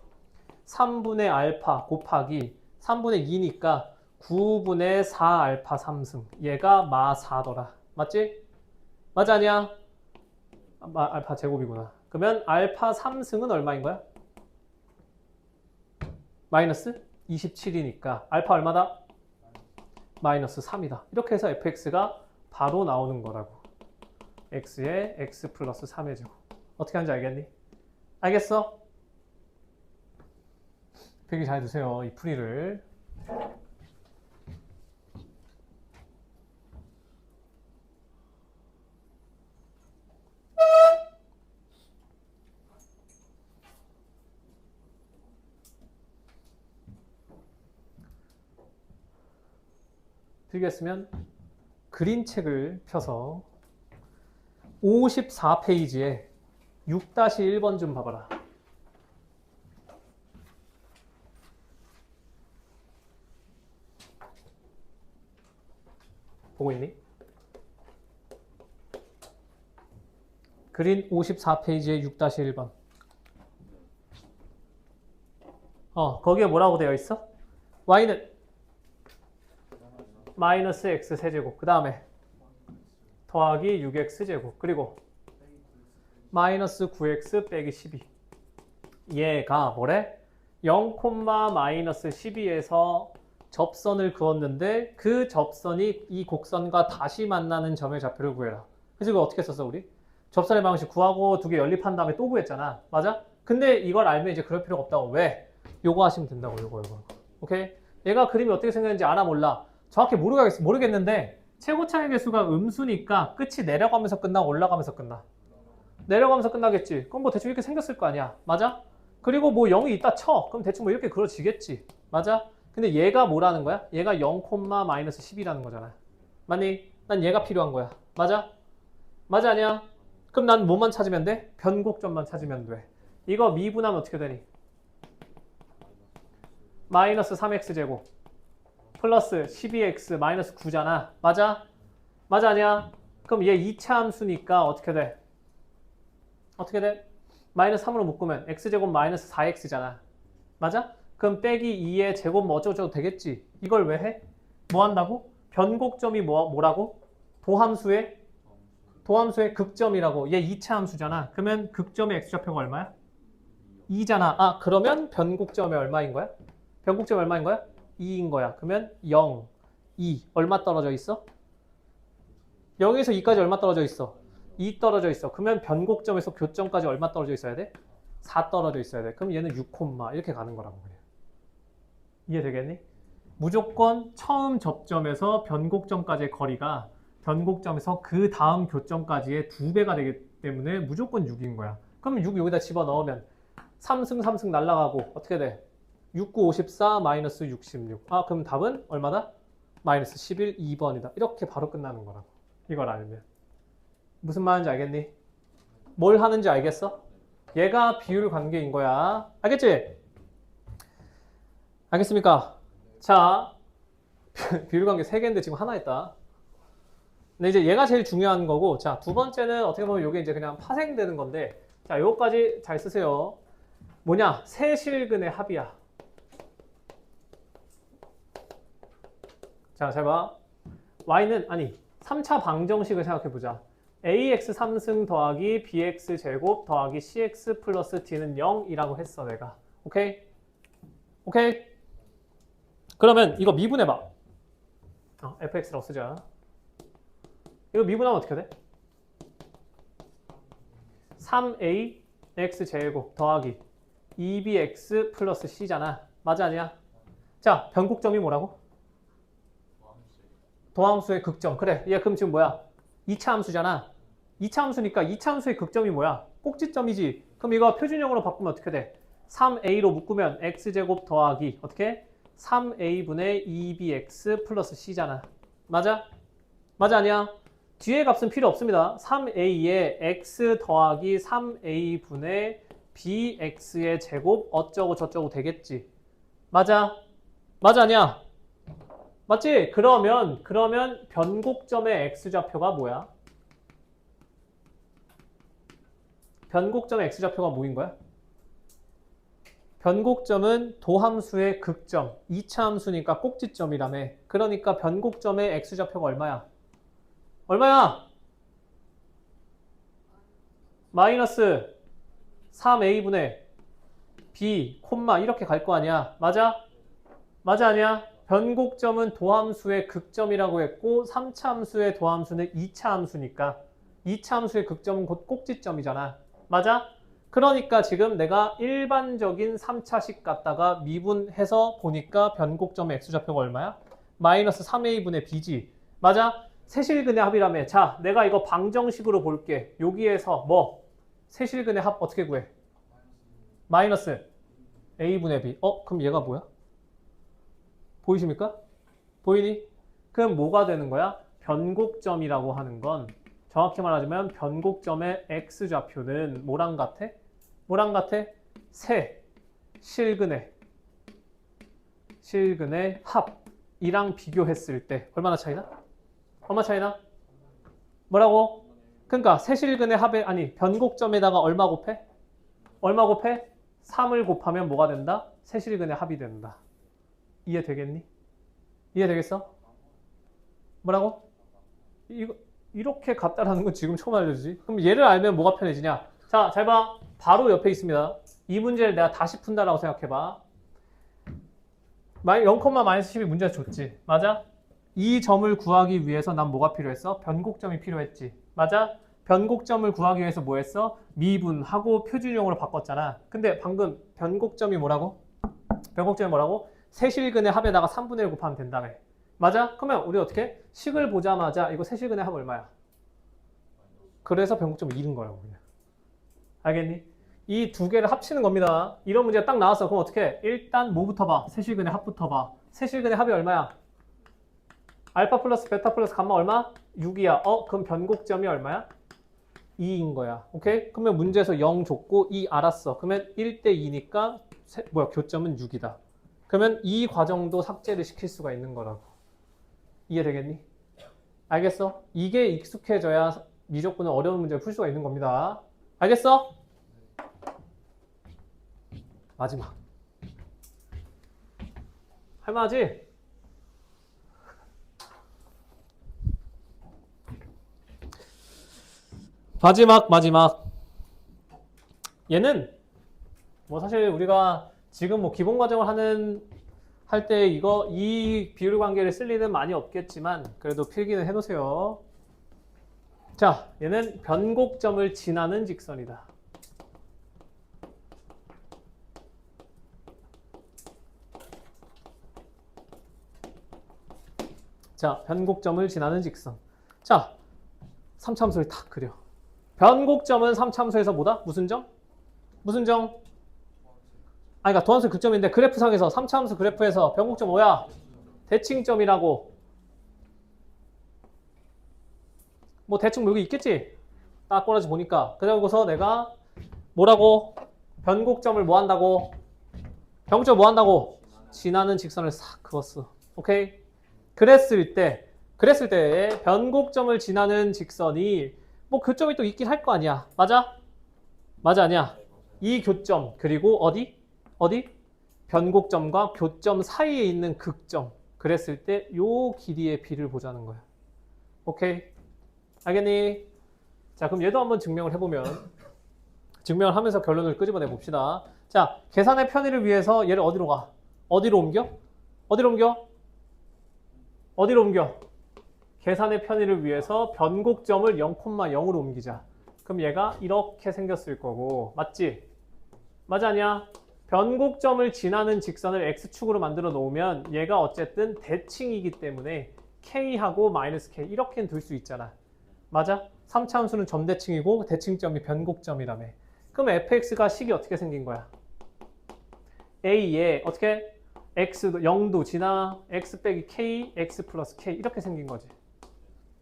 3분의 알파 곱하기 3분의 2니까 9분의 4 알파 3승. 얘가 마 4더라. 맞지? 맞아 아니야? 알파 제곱이구나. 그러면 알파 3승은 얼마인 거야? 마이너스 27이니까 알파 얼마다? 마이너스 3이다. 이렇게 해서 fx가 바로 나오는 거라고. x에 x 플러스 3의 제곱. 어떻게 하는지 알겠니? 알겠어? 되게 잘 드세요. 이 풀이를. 드리겠으면 그림책을 펴서 54페이지에 6-1번 좀 봐봐라. 보고 있니? 그림 54페이지에 6-1번. 거기에 뭐라고 되어 있어? y는 마이너스 x 세제곱, 그 다음에 더하기 6x 제곱, 그리고 마이너스 9x 빼기 12. 얘가 뭐래? 0, 마이너스 12에서 접선을 그었는데 그 접선이 이 곡선과 다시 만나는 점의 좌표를 구해라. 그래서 이거 어떻게 썼어 우리? 접선의 방식 구하고 두 개 연립한 다음에 또 구했잖아. 맞아? 근데 이걸 알면 이제 그럴 필요가 없다고. 왜? 요거 하시면 된다고. 요거. 오케이? 얘가 그림이 어떻게 생겼는지 알아 몰라? 정확히 모르겠는데 최고차의 개수가 음수니까 끝이 내려가면서 끝나 올라가면서 끝나? 내려가면서 끝나겠지. 그럼 뭐 대충 이렇게 생겼을 거 아니야. 맞아? 그리고 뭐 0이 있다 쳐. 그럼 대충 뭐 이렇게 그려지겠지. 맞아? 근데 얘가 뭐라는 거야? 얘가 0, 마이너스 10이라는 거잖아. 맞니? 난 얘가 필요한 거야. 맞아? 맞아 아니야? 그럼 난 뭐만 찾으면 돼? 변곡점만 찾으면 돼. 이거 미분하면 어떻게 되니? 마이너스 3x 제곱 플러스 12x 마이너스 9잖아. 맞아? 맞아 아니야? 그럼 얘 2차 함수니까 어떻게 돼? 어떻게 돼? 마이너스 3으로 묶으면 x제곱 마이너스 4x잖아. 맞아? 그럼 빼기 2의 제곱 뭐 어쩌고저쩌고 되겠지. 이걸 왜 해? 뭐 한다고? 변곡점이 뭐라고? 도함수의 극점이라고. 얘 2차 함수잖아. 그러면 극점의 x좌표가 얼마야? 2잖아. 아, 그러면 변곡점이 얼마인 거야? 변곡점이 얼마인 거야? 2인 거야. 그러면 0, 2. 얼마 떨어져 있어? 0에서 2까지 얼마 떨어져 있어? 2 떨어져 있어. 그러면 변곡점에서 교점까지 얼마 떨어져 있어야 돼? 4 떨어져 있어야 돼. 그럼 얘는 6, 이렇게 가는 거라고. 이해되겠니? 무조건 처음 접점에서 변곡점까지의 거리가 변곡점에서 그 다음 교점까지의 2배가 되기 때문에 무조건 6인 거야. 그럼 6 여기다 집어넣으면 3승 날라가고 어떻게 돼? 6, 9, 54, 마이너스 66. 아, 그럼 답은 얼마다? 마이너스 11, 2번이다. 이렇게 바로 끝나는 거라고. 이걸 알면. 무슨 말인지 알겠니? 뭘 하는지 알겠어? 얘가 비율 관계인 거야. 알겠지? 알겠습니까? 자, 비율 관계 3개인데 지금 하나 있다. 근데 이제 얘가 제일 중요한 거고, 자, 두 번째는 어떻게 보면 이게 이제 그냥 파생되는 건데, 자, 요거까지 잘 쓰세요. 뭐냐? 세실근의 합이야. 자, 잘 봐. y는, 3차 방정식을 생각해보자. ax 3승 더하기 bx 제곱 더하기 cx 플러스 d는 0이라고 했어, 내가. 오케이? 오케이? 그러면 이거 미분해봐. fx라고 쓰자. 이거 미분하면 어떻게 돼? 3a x 제곱 더하기 2bx 플러스 c잖아. 맞아 아니야? 자, 변곡점이 뭐라고? 도함수의 극점. 그래. 얘 그럼 지금 뭐야? 2차 함수잖아. 2차 함수니까 2차 함수의 극점이 뭐야? 꼭지점이지. 그럼 이거 표준형으로 바꾸면 어떻게 돼? 3a로 묶으면 x제곱 더하기 어떻게? 3a분의 2bx 플러스 c잖아. 맞아? 맞아 아니야? 뒤에 값은 필요 없습니다. 3a에 x 더하기 3a분의 bx의 제곱 어쩌고 저쩌고 되겠지. 맞아? 맞아 아니야? 맞지? 그러면 변곡점의 x좌표가 뭐야? 변곡점의 x좌표가 뭐인 거야? 변곡점은 도함수의 극점, 2차 함수니까 꼭지점이라며. 그러니까 변곡점의 x좌표가 얼마야? 얼마야? 마이너스 3a분의 b, 이렇게 갈 거 아니야. 맞아? 맞아 아니야? 변곡점은 도함수의 극점이라고 했고 3차 함수의 도함수는 2차 함수니까 2차 함수의 극점은 곧 꼭지점이잖아. 맞아? 그러니까 지금 내가 일반적인 3차식 갖다가 미분해서 보니까 변곡점의 x좌표가 얼마야? 마이너스 3a분의 b지. 맞아? 세실근의 합이라며. 자, 내가 이거 방정식으로 볼게. 여기에서 뭐? 세실근의 합 어떻게 구해? 마이너스 a분의 b. 그럼 얘가 뭐야? 보이십니까? 보이니? 그럼 뭐가 되는 거야? 변곡점이라고 하는 건 정확히 말하자면 변곡점의 x좌표는 뭐랑 같아? 뭐랑 같아? 세 실근의 합이랑 비교했을 때 얼마나 차이나? 얼마 차이나? 뭐라고? 그러니까 세실근의 합에 변곡점에다가 얼마 곱해? 얼마 곱해? 3을 곱하면 뭐가 된다? 세실근의 합이 된다. 이해되겠니? 이해되겠어? 뭐라고? 이렇게 같다라는 건 지금 처음 알려주지. 그럼 얘를 알면 뭐가 편해지냐? 자, 잘 봐. 바로 옆에 있습니다. 이 문제를 내가 다시 푼다라고 생각해봐. 0,-10이 문제에서 줬지. 맞아? 이 점을 구하기 위해서 난 뭐가 필요했어? 변곡점이 필요했지. 맞아? 변곡점을 구하기 위해서 뭐 했어? 미분하고 표준형으로 바꿨잖아. 근데 방금 변곡점이 뭐라고? 세실근의 합에다가 3분의 1 곱하면 된다며. 맞아? 그러면 우리 어떻게? 식을 보자마자 이거 세실근의 합 얼마야? 그래서 변곡점을 잃은 거라고 그냥. 알겠니? 이 두 개를 합치는 겁니다. 이런 문제가 딱 나왔어. 그럼 어떻게? 일단 뭐부터 봐? 세실근의 합부터 봐. 세실근의 합이 얼마야? 알파 플러스 베타 플러스 감마 얼마? 6이야. 그럼 변곡점이 얼마야? 2인 거야. 오케이? 그러면 문제에서 0 줬고 2 알았어. 그러면 1대 2니까 교점은 6이다. 그러면 이 과정도 삭제를 시킬 수가 있는 거라고. 이해되겠니? 알겠어? 이게 익숙해져야 미적분은 어려운 문제를 풀 수가 있는 겁니다. 알겠어? 마지막. 할만하지? 마지막. 얘는 뭐 사실 우리가 지금 뭐 기본 과정을 할 때 이 비율 관계를 쓸 일은 많이 없겠지만 그래도 필기는 해놓으세요. 자, 얘는 변곡점을 지나는 직선이다. 자, 변곡점을 지나는 직선. 자, 3차함수를 탁 그려. 변곡점은 3차함수에서 뭐다? 무슨 점? 그러니까 도함수 극점인데 그래프상에서 3차함수 그래프에서 변곡점 뭐야? 대칭점이라고. 뭐 대충 여기 있겠지? 딱 꼬라지 보니까. 그러고서 내가 뭐라고? 변곡점을 뭐 한다고? 변곡점 뭐 한다고? 지나는 직선을 싹 그었어. 오케이? 그랬을 때 변곡점을 지나는 직선이 뭐 교점이 또 있긴 할 거 아니야. 맞아? 맞아 아니야? 이 교점 그리고 어디? 변곡점과 교점 사이에 있는 극점. 그랬을 때 요 길이의 비를 보자는 거야. 오케이? 알겠니? 자, 그럼 얘도 한번 증명을 해보면 증명을 하면서 결론을 끄집어내 봅시다. 자, 계산의 편의를 위해서 얘를 어디로 가? 어디로 옮겨? 계산의 편의를 위해서 변곡점을 0,0으로 옮기자. 그럼 얘가 이렇게 생겼을 거고. 맞지? 맞아 아니야? 변곡점을 지나는 직선을 x축으로 만들어 놓으면 얘가 어쨌든 대칭이기 때문에 k하고 마이너스 k 이렇게는 둘 수 있잖아. 맞아? 3차 함수는 점대칭이고 대칭점이 변곡점이라며. 그럼 fx가 식이 어떻게 생긴 거야? a에 어떻게? x 0도 지나 x 빼기 k, x 플러스 k 이렇게 생긴 거지.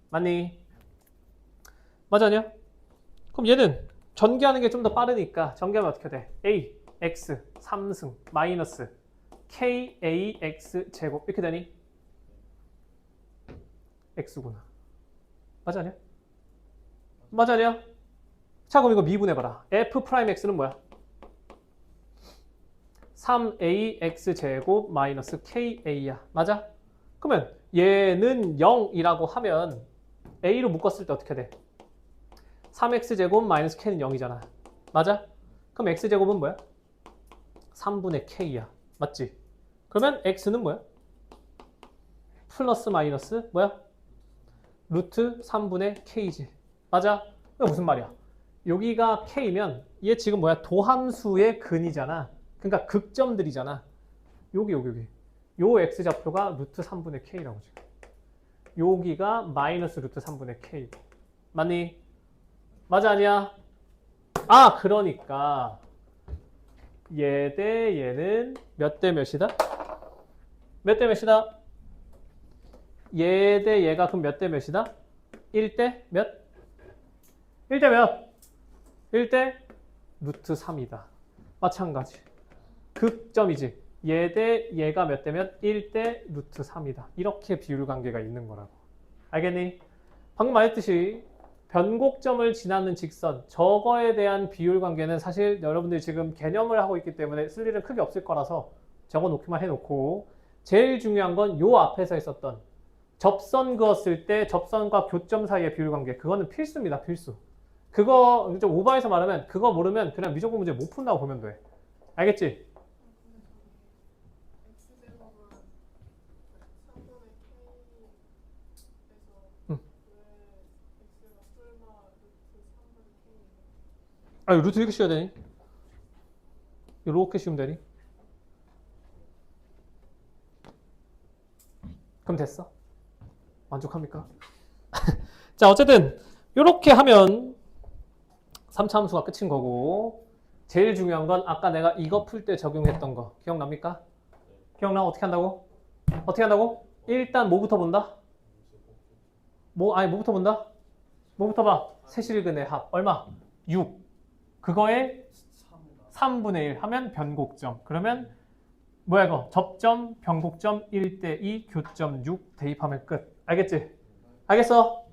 맞니? 맞아냐? 그럼 얘는 전개하는 게 좀 더 빠르니까 전개하면 어떻게 돼? a, x, 3승, 마이너스 k, a, x 제곱 이렇게 되니? x구나. 맞아냐? 맞아냐? 자, 그럼 이거 미분해봐라. f 프라임 x는 뭐야? 3ax 제곱 마이너스 ka야. 맞아? 그러면 얘는 0이라고 하면 a로 묶었을 때 어떻게 돼? 3x 제곱 마이너스 k는 0이잖아. 맞아? 그럼 x 제곱은 뭐야? 3분의 k야. 맞지? 그러면 x는 뭐야? 플러스 마이너스 뭐야? 루트 3분의 k지. 맞아? 이거 무슨 말이야? 여기가 k면 얘 지금 뭐야? 도함수의 근이잖아. 그러니까 극점들이잖아. 여기. 요 x좌표가 루트 3분의 k라고 지금. 여기가 마이너스 루트 3분의 k. 맞니? 맞아 아니야? 아 그러니까 얘 대 얘는 몇 대 몇이다? 몇 대 몇이다? 얘 대 얘가 그럼 몇 대 몇이다? 1대 몇? 1대 몇? 1대 루트 3이다. 마찬가지. 극점이지. 얘 대 얘가 몇 대면 1대 루트 3이다. 이렇게 비율 관계가 있는 거라고. 알겠니? 방금 말했듯이 변곡점을 지나는 직선 저거에 대한 비율 관계는 사실 여러분들이 지금 개념을 하고 있기 때문에 쓸 일은 크게 없을 거라서 적어 놓기만 해놓고 제일 중요한 건 요 앞에서 있었던 접선 그었을 때 접선과 교점 사이의 비율 관계 그거는 필수입니다. 필수. 그거 좀 오버해서 말하면 그거 모르면 그냥 미적분 문제 못 푼다고 보면 돼. 알겠지? 아, 루트 이렇게 씌워야 되니? 이렇게 씌우면 되니? 그럼 됐어. 만족합니까? 자, 어쨌든 이렇게 하면 3차 함수가 끝인 거고 제일 중요한 건 아까 내가 이거 풀 때 적용했던 거 기억납니까? 기억나? 어떻게 한다고? 어떻게 한다고? 일단 뭐부터 본다? 뭐부터 본다? 뭐부터 봐? 세실근의 합 얼마? 6 그거에 3분의 1 하면 변곡점. 그러면 뭐야 이거? 접점, 변곡점 1대2, 교점 6 대입하면 끝. 알겠지? 알겠어?